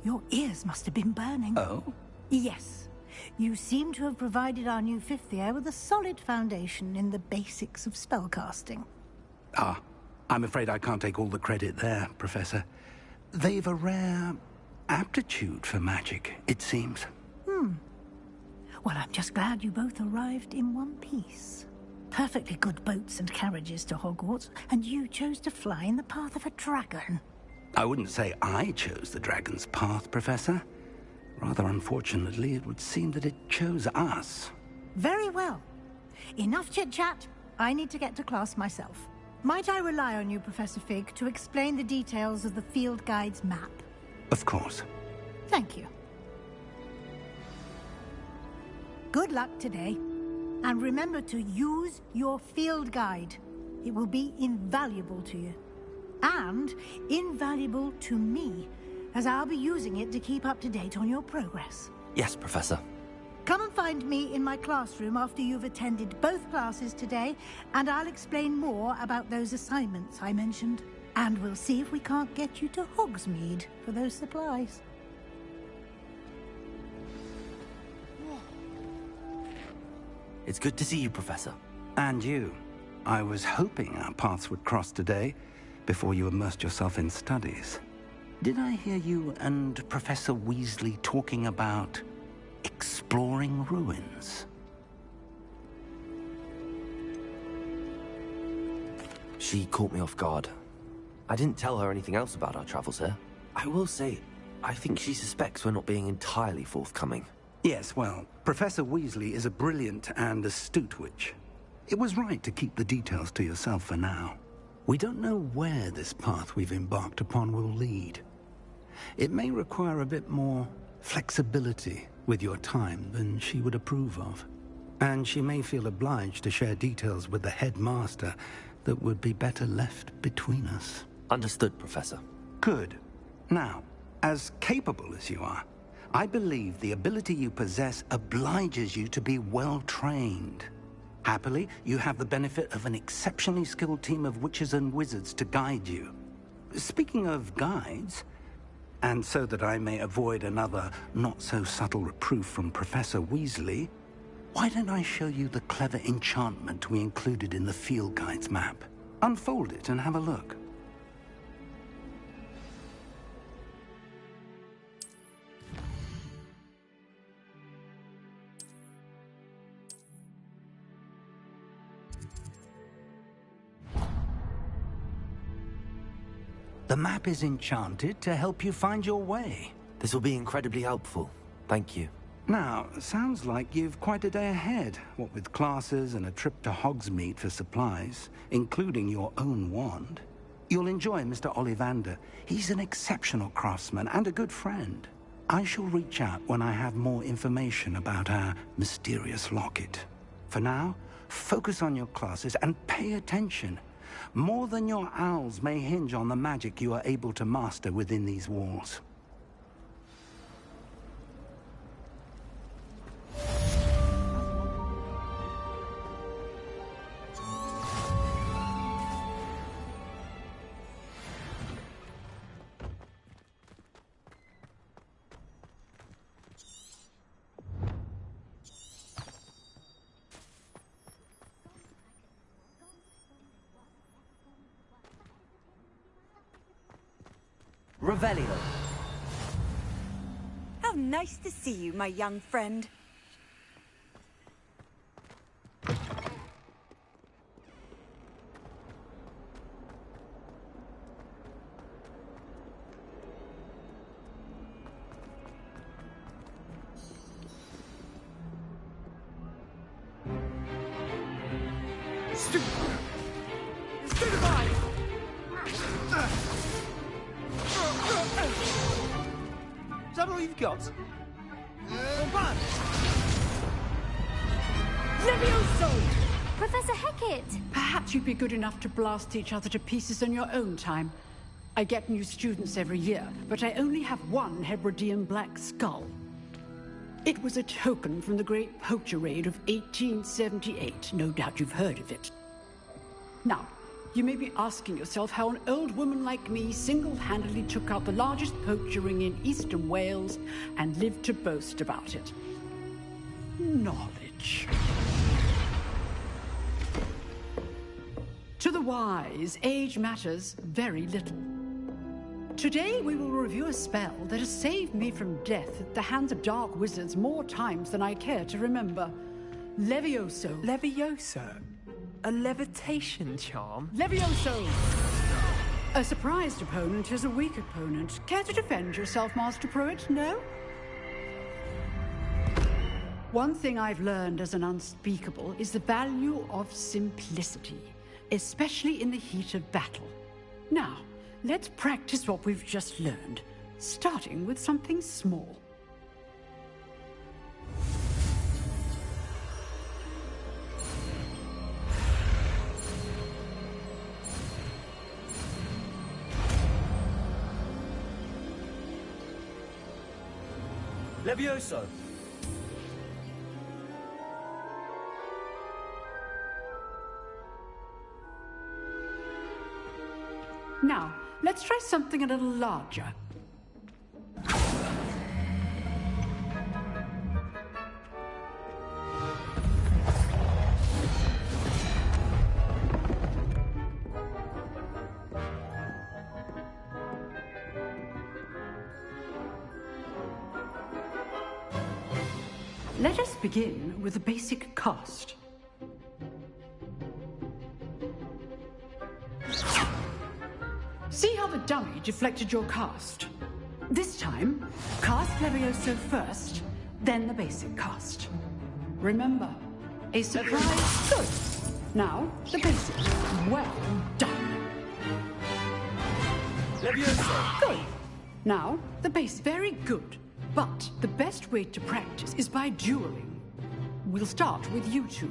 Your ears must have been burning. Oh? Yes. You seem to have provided our new fifth year with a solid foundation in the basics of spellcasting. Ah, I'm afraid I can't take all the credit there, Professor. They've a rare aptitude for magic, it seems. Well, I'm just glad you both arrived in one piece. Perfectly good boats and carriages to Hogwarts, and you chose to fly in the path of a dragon. I wouldn't say I chose the dragon's path, Professor. Rather unfortunately, it would seem that it chose us. Very well. Enough chit-chat. I need to get to class myself. Might I rely on you, Professor Fig, to explain the details of the field guide's map? Of course. Thank you. Good luck today. And remember to use your field guide. It will be invaluable to you. And invaluable to me, as I'll be using it to keep up to date on your progress. Yes, Professor. Come and find me in my classroom after you've attended both classes today, and I'll explain more about those assignments I mentioned. And we'll see if we can't get you to Hogsmeade for those supplies. It's good to see you, Professor. And you. I was hoping our paths would cross today, before you immersed yourself in studies. Did I hear you and Professor Weasley talking about exploring ruins? She caught me off guard. I didn't tell her anything else about our travels here. I will say, I think she suspects we're not being entirely forthcoming. Yes, well, Professor Weasley is a brilliant and astute witch. It was right to keep the details to yourself for now. We don't know where this path we've embarked upon will lead. It may require a bit more flexibility with your time than she would approve of. And she may feel obliged to share details with the headmaster that would be better left between us. Understood, Professor. Good. Now, as capable as you are, I believe the ability you possess obliges you to be well-trained. Happily, you have the benefit of an exceptionally skilled team of witches and wizards to guide you. Speaking of guides, and so that I may avoid another not-so-subtle reproof from Professor Weasley, why don't I show you the clever enchantment we included in the field guide's map? Unfold it and have a look. The map is enchanted to help you find your way. This will be incredibly helpful. Thank you. Now, sounds like you've quite a day ahead, what with classes and a trip to Hogsmeade for supplies, including your own wand. You'll enjoy Mr. Ollivander. He's an exceptional craftsman and a good friend. I shall reach out when I have more information about our mysterious locket. For now, focus on your classes and pay attention. More than your owls may hinge on the magic you are able to master within these walls. Revelio. How nice to see you, my young friend. Is that all you've got? Levioso! Professor Hecat! Perhaps you'd be good enough to blast each other to pieces in your own time. I get new students every year, but I only have one Hebridean black skull. It was a token from the Great Poacher Raid of 1878. No doubt you've heard of it. Now, you may be asking yourself how an old woman like me single-handedly took out the largest poacher ring in eastern Wales and lived to boast about it. Knowledge. To the wise, age matters very little. Today we will review a spell that has saved me from death at the hands of dark wizards more times than I care to remember. Levioso. Levioso? A levitation charm? Levioso! A surprised opponent is a weak opponent. Care to defend yourself, Master Pruitt? No? One thing I've learned as an unspeakable is the value of simplicity, especially in the heat of battle. Now, let's practice what we've just learned, starting with something small. Levioso! Now, let's try something a little larger. Let us begin with the basic cast. See how the dummy deflected your cast? This time, cast Levioso first, then the basic cast. Remember, a surprise. Good. Now, the basic. Well done. Levioso! Good. Now, the basic. Very good. But the best way to practice is by dueling. We'll start with you two.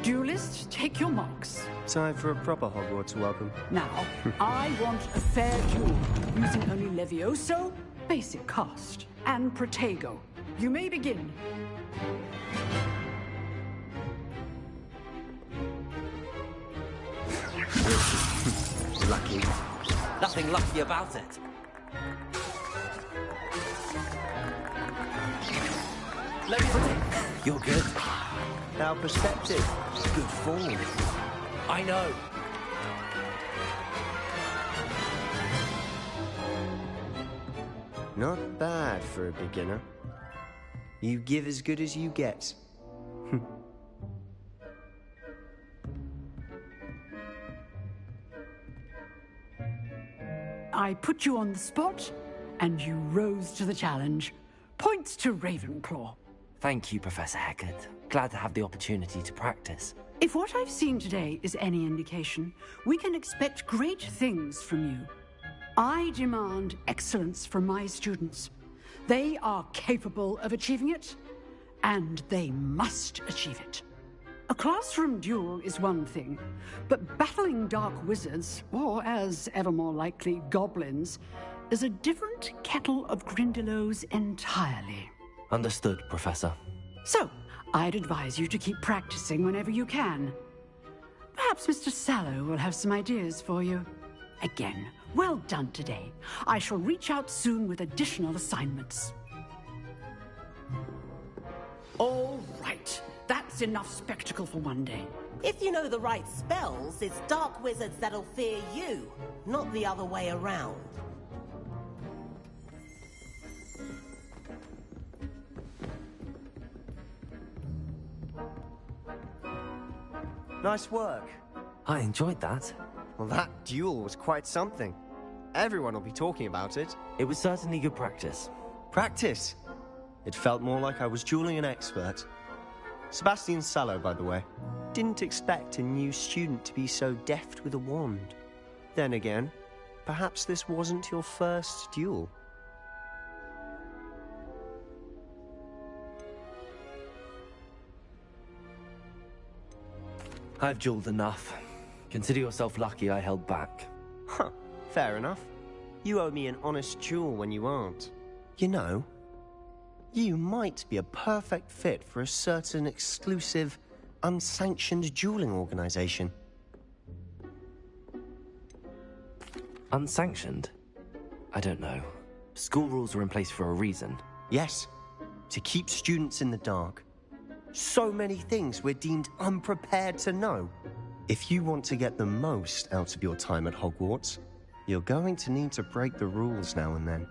Duelists, take your marks. Time for a proper Hogwarts welcome. Now, I want a fair duel, using only Levioso, basic cast, and Protego. You may begin. Lucky. Nothing lucky about it. You're good. Our perspective. Good form. I know. Not bad for a beginner. You give as good as you get. I put you on the spot, and you rose to the challenge. Points to Ravenclaw. Thank you, Professor Hecat. Glad to have the opportunity to practice. If what I've seen today is any indication, we can expect great things from you. I demand excellence from my students. They are capable of achieving it, and they must achieve it. A classroom duel is one thing, but battling dark wizards, or as ever more likely, goblins, is a different kettle of Grindylows entirely. Understood, Professor. So, I'd advise you to keep practicing whenever you can. Perhaps Mr. Sallow will have some ideas for you. Again, well done today. I shall reach out soon with additional assignments. All right. That's enough spectacle for one day. If you know the right spells, it's dark wizards that'll fear you, not the other way around. Nice work. I enjoyed that. Well, that duel was quite something. Everyone will be talking about it. It was certainly good practice. Practice? It felt more like I was dueling an expert. Sebastian Sallow, by the way. Didn't expect a new student to be so deft with a wand. Then again, perhaps this wasn't your first duel. I've dueled enough. Consider yourself lucky I held back. Huh, fair enough. You owe me an honest duel when you aren't. You know, you might be a perfect fit for a certain exclusive, unsanctioned dueling organization. Unsanctioned? I don't know. School rules are in place for a reason. Yes, to keep students in the dark. So many things we're deemed unprepared to know. If you want to get the most out of your time at Hogwarts, you're going to need to break the rules now and then.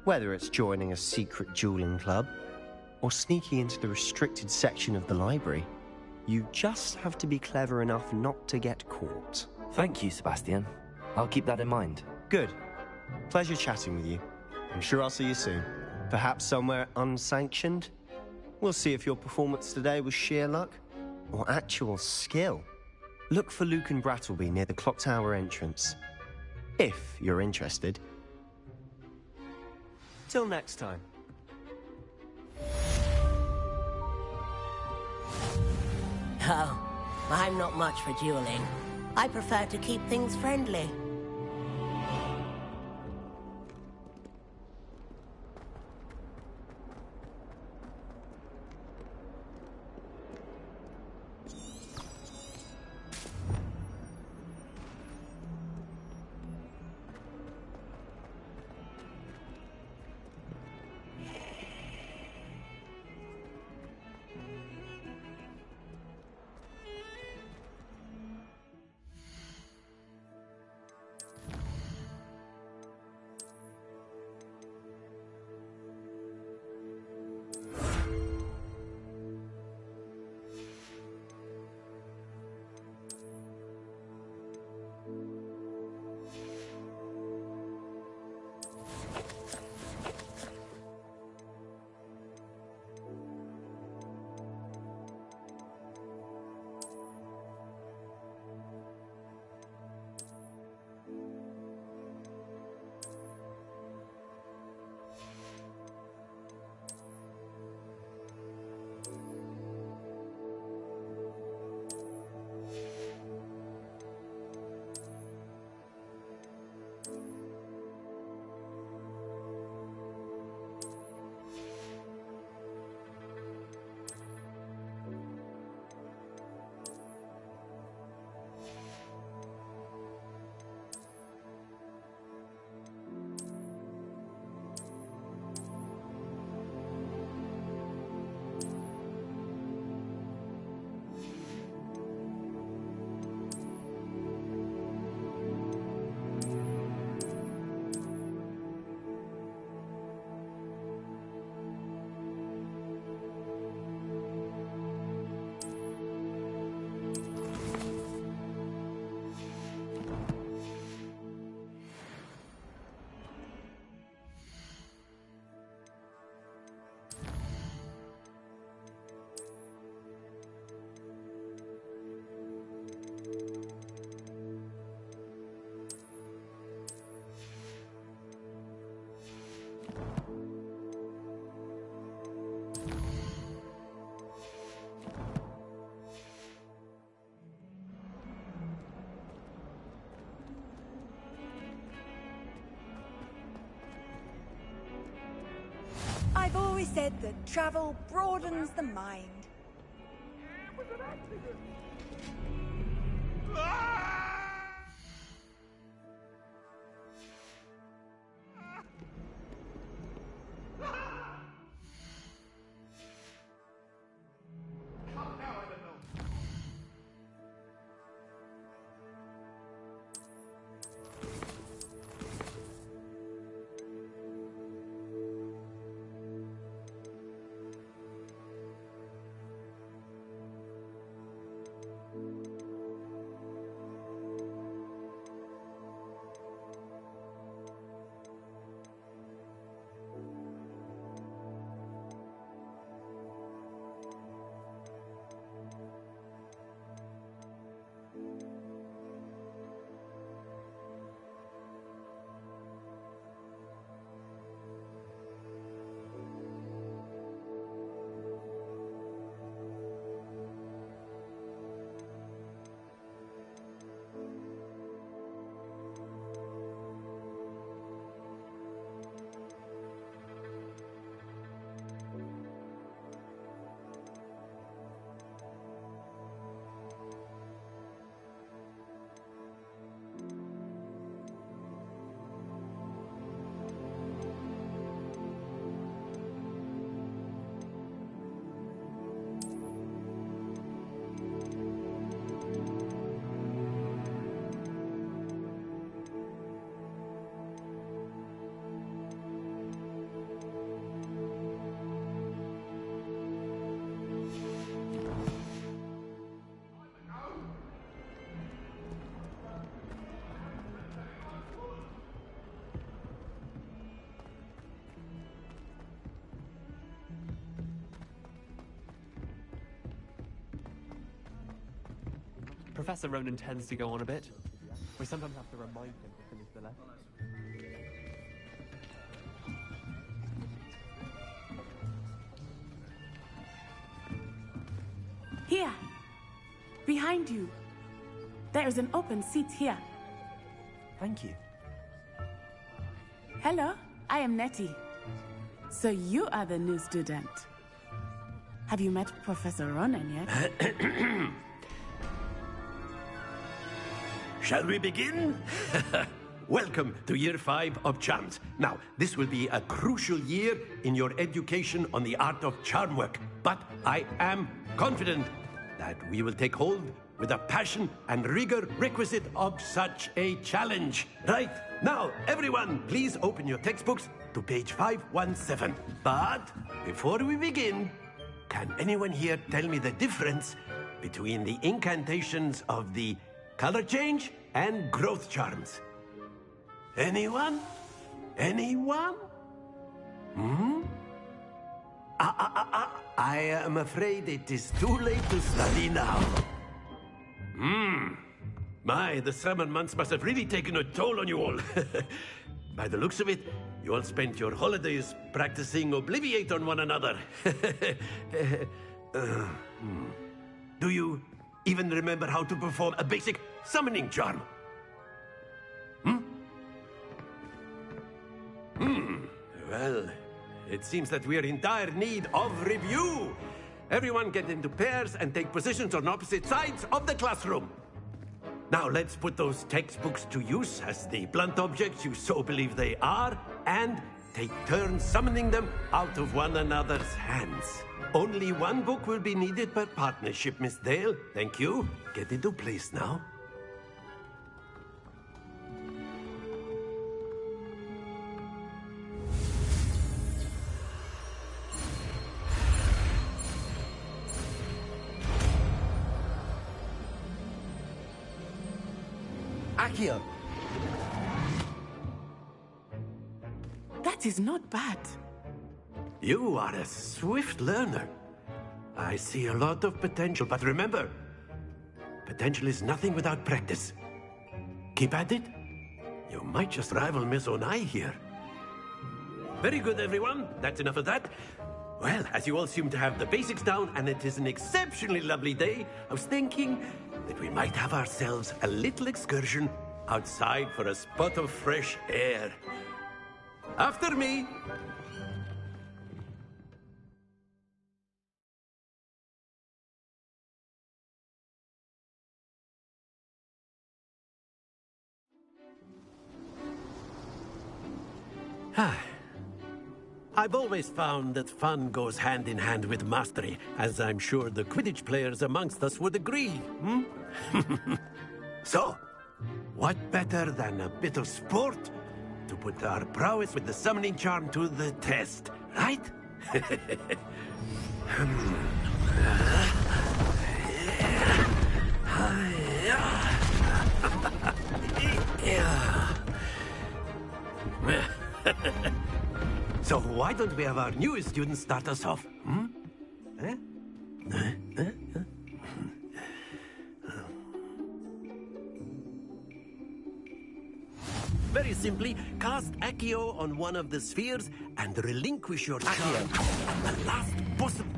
Whether it's joining a secret dueling club, or sneaking into the restricted section of the library, you just have to be clever enough not to get caught. Thank you, Sebastian. I'll keep that in mind. Good. Pleasure chatting with you. I'm sure I'll see you soon. Perhaps somewhere unsanctioned? We'll see if your performance today was sheer luck, or actual skill. Look for Luke and Brattleby near the clock tower entrance. If you're interested. Till next time. Oh, I'm not much for dueling. I prefer to keep things friendly. I've always said that travel broadens the mind. Professor Ronan tends to go on a bit. We sometimes have to remind him to finish the lesson. Here. Behind you. There is an open seat here. Thank you. Hello, I am Nettie. So you are the new student. Have you met Professor Ronan yet? Shall we begin? Welcome to Year 5 of Charms. Now, this will be a crucial year in your education on the art of charm work, but I am confident that we will take hold with the passion and rigor requisite of such a challenge. Right, now, everyone, please open your textbooks to page 517. But before we begin, can anyone here tell me the difference between the incantations of the color change and growth charms? Anyone? Anyone? I am afraid it is too late to study now. My, the summer months must have really taken a toll on you all. By the looks of it, you all spent your holidays practicing Obliviate on one another. Do you even remember how to perform a basic summoning charm? Well, it seems that we are in dire need of review. Everyone get into pairs and take positions on opposite sides of the classroom. Now let's put those textbooks to use as the blunt objects you so believe they are, and take turns summoning them out of one another's hands. Only one book will be needed per partnership, Miss Dale. Thank you. Get into place now. Accio! That is not bad. You are a swift learner. I see a lot of potential, but remember, potential is nothing without practice. Keep at it. You might just rival Miss Onai here. Very good, everyone. That's enough of that. Well, as you all seem to have the basics down, and it is an exceptionally lovely day, I was thinking that we might have ourselves a little excursion outside for a spot of fresh air. After me. I've always found that fun goes hand in hand with mastery, as I'm sure the Quidditch players amongst us would agree. So, what better than a bit of sport to put our prowess with the summoning charm to the test, right? So why don't we have our newest student start us off? Very simply, cast Accio on one of the spheres and relinquish your charm at the last possible.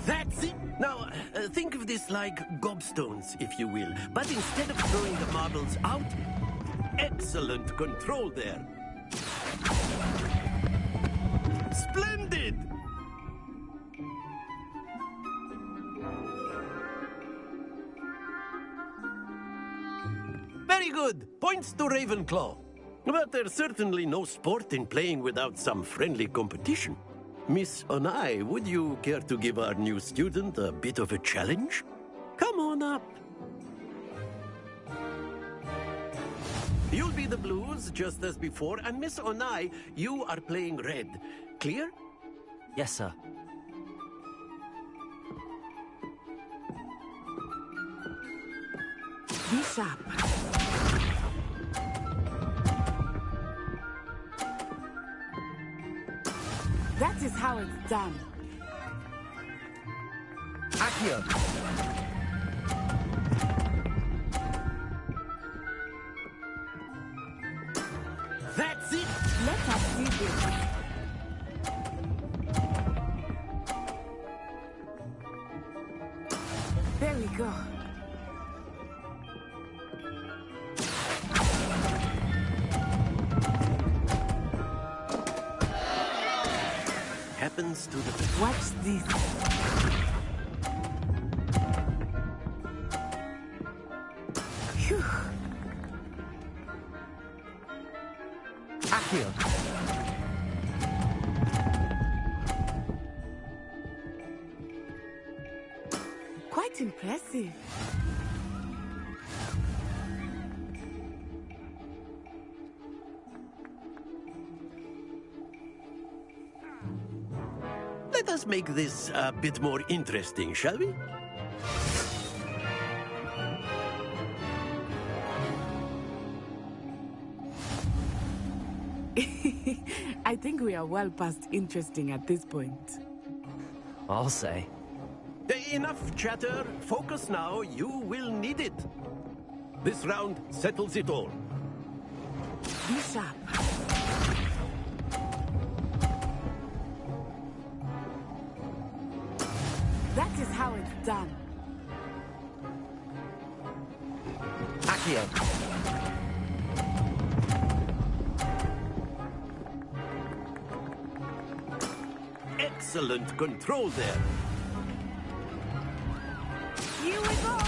That's it! Now, think of this like gobstones, if you will. But instead of throwing the marbles out, excellent control there. Splendid! Very good. Points to Ravenclaw. But there's certainly no sport in playing without some friendly competition. Miss Onai, would you care to give our new student a bit of a challenge? Come on up. You'll be the blues, just as before, and Miss Onai, you are playing red. Clear? Yes, sir. Be sharp. That is how it's done. Accio! That's it! Let us see this. There we go. Happens to the best. Watch this. Phew. Accio. Quite impressive. Let us make this a bit more interesting, shall we? I think we are well past interesting at this point. I'll say. Enough chatter. Focus now. You will need it. This round settles it all. Be sharp. That is how it's done. Accio. Excellent control there. Here we go.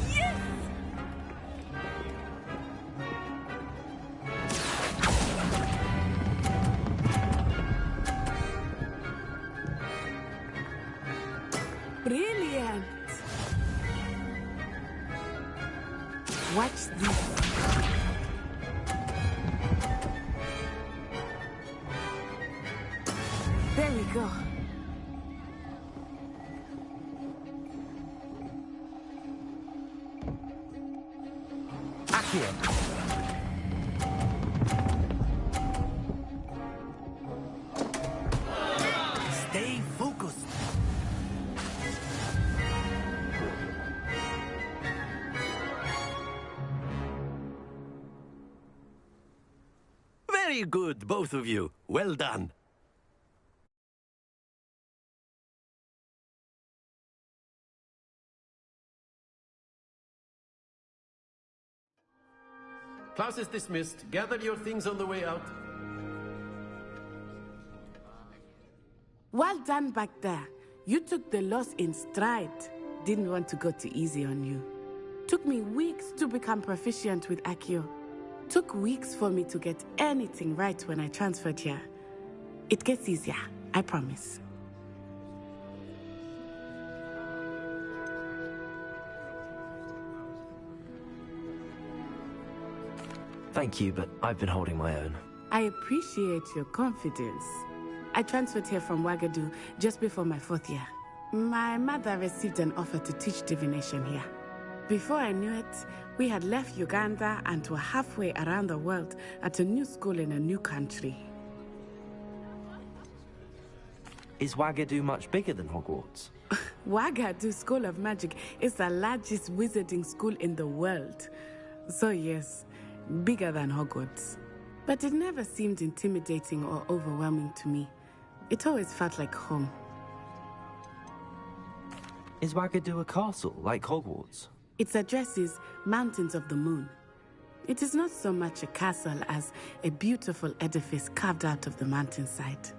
Yes! Brilliant. Watch this. There we go. Accio. Stay focused. Very good, both of you. Well done. Class is dismissed. Gather your things on the way out. Well done back there. You took the loss in stride. Didn't want to go too easy on you. Took me weeks to become proficient with Accio. Took weeks for me to get anything right when I transferred here. It gets easier, I promise. Thank you, but I've been holding my own. I appreciate your confidence. I transferred here from Wagadu just before my 4th year. My mother received an offer to teach divination here. Before I knew it, we had left Uganda and were halfway around the world at a new school in a new country. Is Wagadu much bigger than Hogwarts? Wagadu School of Magic is the largest wizarding school in the world. So yes, bigger than Hogwarts. But it never seemed intimidating or overwhelming to me. It always felt like home. Is Wagadu a castle, like Hogwarts? Its address is Mountains of the Moon. It is not so much a castle as a beautiful edifice carved out of the mountainside.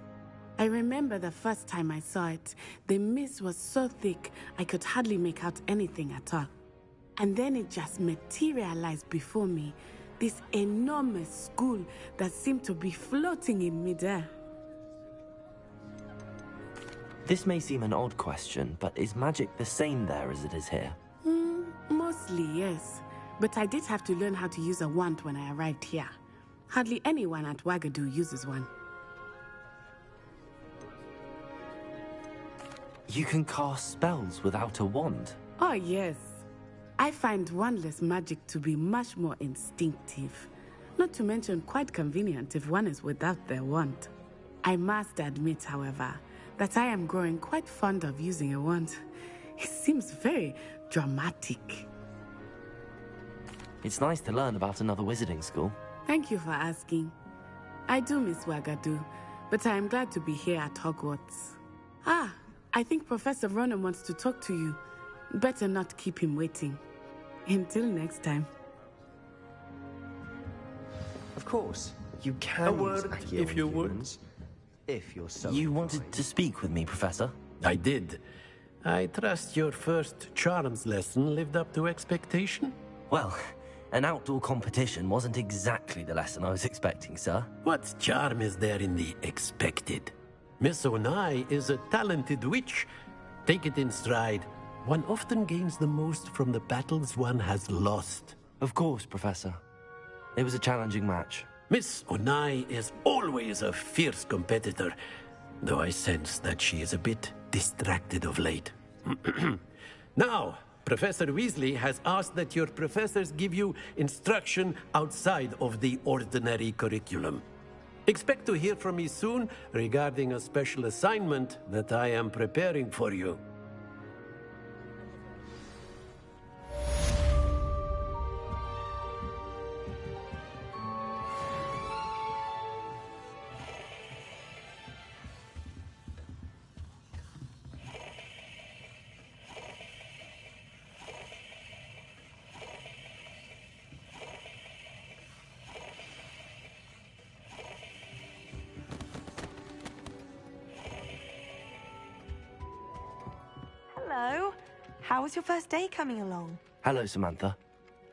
I remember the first time I saw it, the mist was so thick I could hardly make out anything at all. And then it just materialized before me, this enormous school that seemed to be floating in midair. This may seem an odd question, but is magic the same there as it is here? Mostly, yes. But I did have to learn how to use a wand when I arrived here. Hardly anyone at Wagadu uses one. You can cast spells without a wand? Oh, yes. I find wandless magic to be much more instinctive. Not to mention quite convenient if one is without their wand. I must admit, however, that I am growing quite fond of using a wand. He seems very dramatic. It's nice to learn about another wizarding school. Thank you for asking. I do miss Wagadu, but I am glad to be here at Hogwarts. Ah, I think Professor Ronan wants to talk to you. Better not keep him waiting. Until next time. Of course, you can A use word, Accio if you on would. humans, if you're so You inclined. wanted to speak with me, Professor? I did. I trust your first charms lesson lived up to expectation? Well, an outdoor competition wasn't exactly the lesson I was expecting, sir. What charm is there in the expected? Miss Onai is a talented witch. Take it in stride. One often gains the most from the battles one has lost. Of course, Professor. It was a challenging match. Miss Onai is always a fierce competitor, though I sense that she is a bit distracted of late. Now, Professor Weasley has asked that your professors give you instruction outside of the ordinary curriculum. Expect to hear from me soon regarding a special assignment that I am preparing for you. Hello. How was your first day coming along? Hello, Samantha.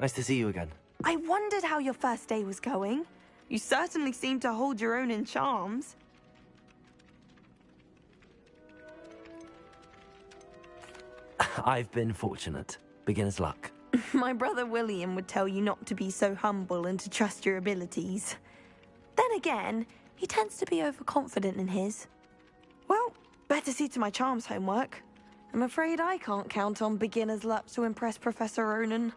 Nice to see you again. I wondered how your first day was going. You certainly seem to hold your own in charms. I've been fortunate. Beginner's luck. My brother William would tell you not to be so humble and to trust your abilities. Then again, he tends to be overconfident in his. Well, better see to my charms homework. I'm afraid I can't count on beginner's luck to impress Professor Ronan.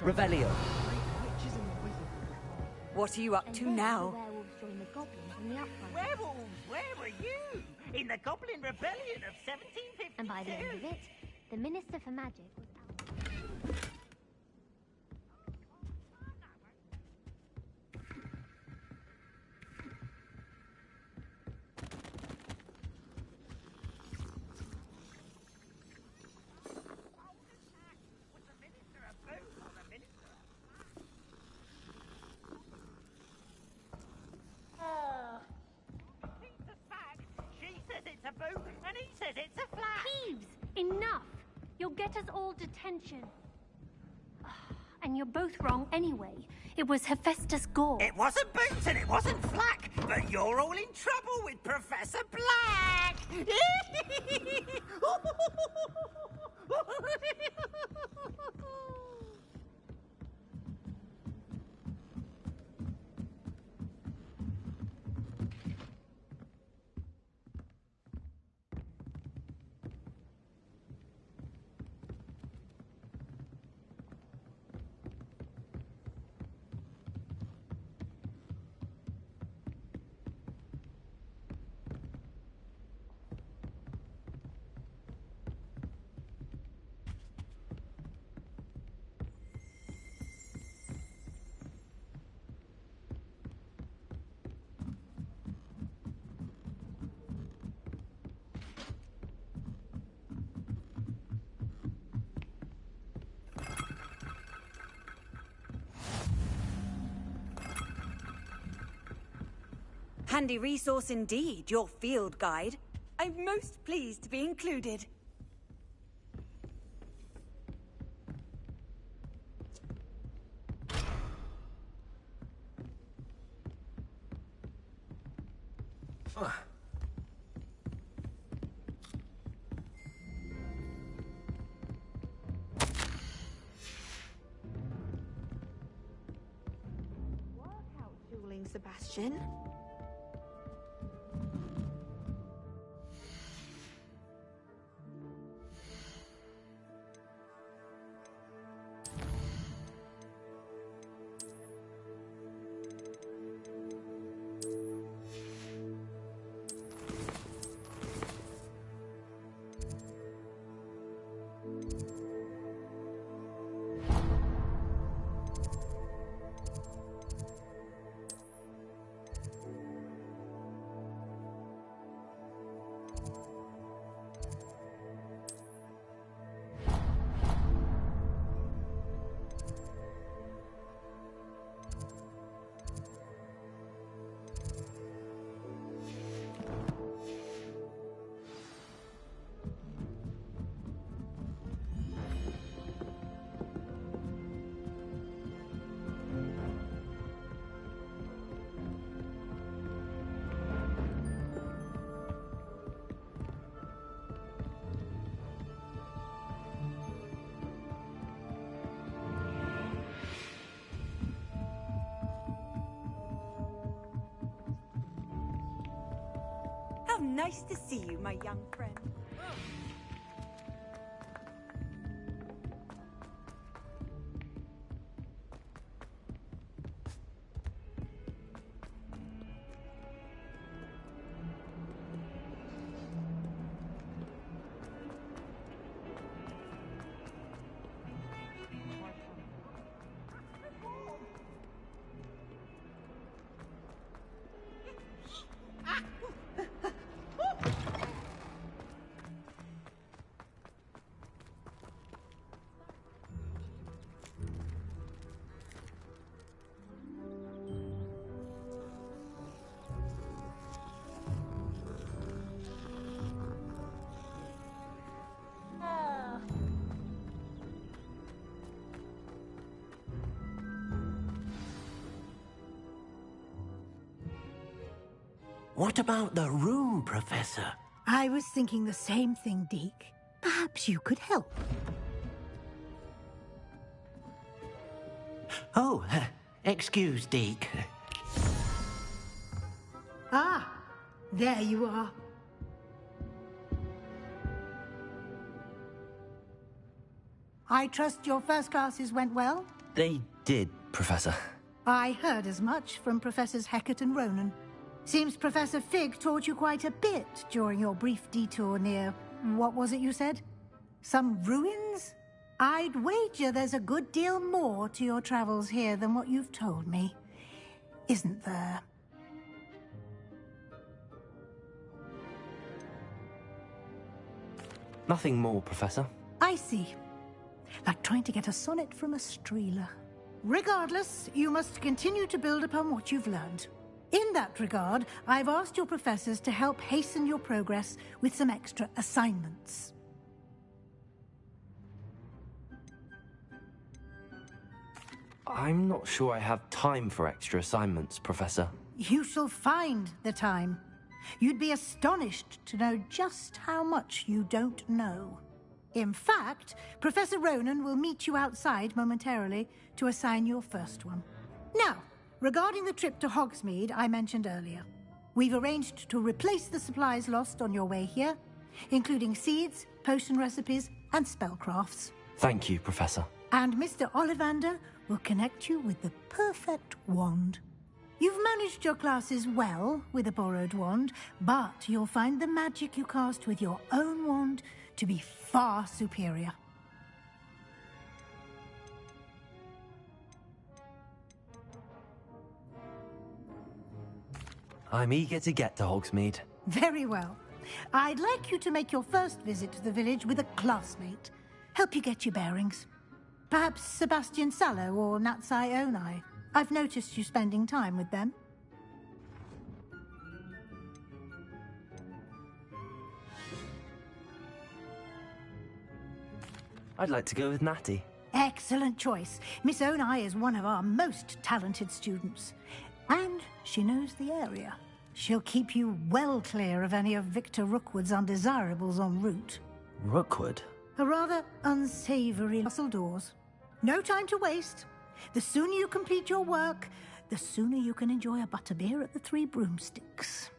Revelio. What are you up to now? Werewolves, where were you? In the Goblin Rebellion of 1752. And by the end of it, the Minister for Magic was out. She says it's a boot, and he says it's a flat. Peeves! Enough! You'll get us all detention. And you're both wrong anyway. It was Hephaestus Gore. It wasn't boots and it wasn't flack, but you're all in trouble with Professor Black. Handy resource indeed, your field guide. I'm most pleased to be included. Dueling Sebastian. Nice to see you, my young friend. What about the room, Professor? I was thinking the same thing, Deke. Perhaps you could help. Oh, excuse, Deke. Ah, there you are. I trust your first classes went well? They did, Professor. I heard as much from Professors Hecat and Ronan. Seems Professor Fig taught you quite a bit during your brief detour near... what was it you said? Some ruins? I'd wager there's a good deal more to your travels here than what you've told me. Isn't there? Nothing more, Professor. I see. Like trying to get a sonnet from a streeler. Regardless, you must continue to build upon what you've learned. In that regard, I've asked your professors to help hasten your progress with some extra assignments. I'm not sure I have time for extra assignments, Professor. You shall find the time. You'd be astonished to know just how much you don't know. In fact, Professor Ronan will meet you outside momentarily to assign your first one. Now, regarding the trip to Hogsmeade I mentioned earlier, we've arranged to replace the supplies lost on your way here, including seeds, potion recipes, and spellcrafts. Thank you, Professor. And Mr. Ollivander will connect you with the perfect wand. You've managed your classes well with a borrowed wand, but you'll find the magic you cast with your own wand to be far superior. I'm eager to get to Hogsmeade. Very well. I'd like you to make your first visit to the village with a classmate. Help you get your bearings. Perhaps Sebastian Sallow or Natsai Onai. I've noticed you spending time with them. I'd like to go with Natty. Excellent choice. Miss Onai is one of our most talented students. And she knows the area. She'll keep you well clear of any of Victor Rookwood's undesirables en route. Rookwood? A rather unsavory castle doors. No time to waste. The sooner you complete your work, the sooner you can enjoy a butterbeer at the Three Broomsticks.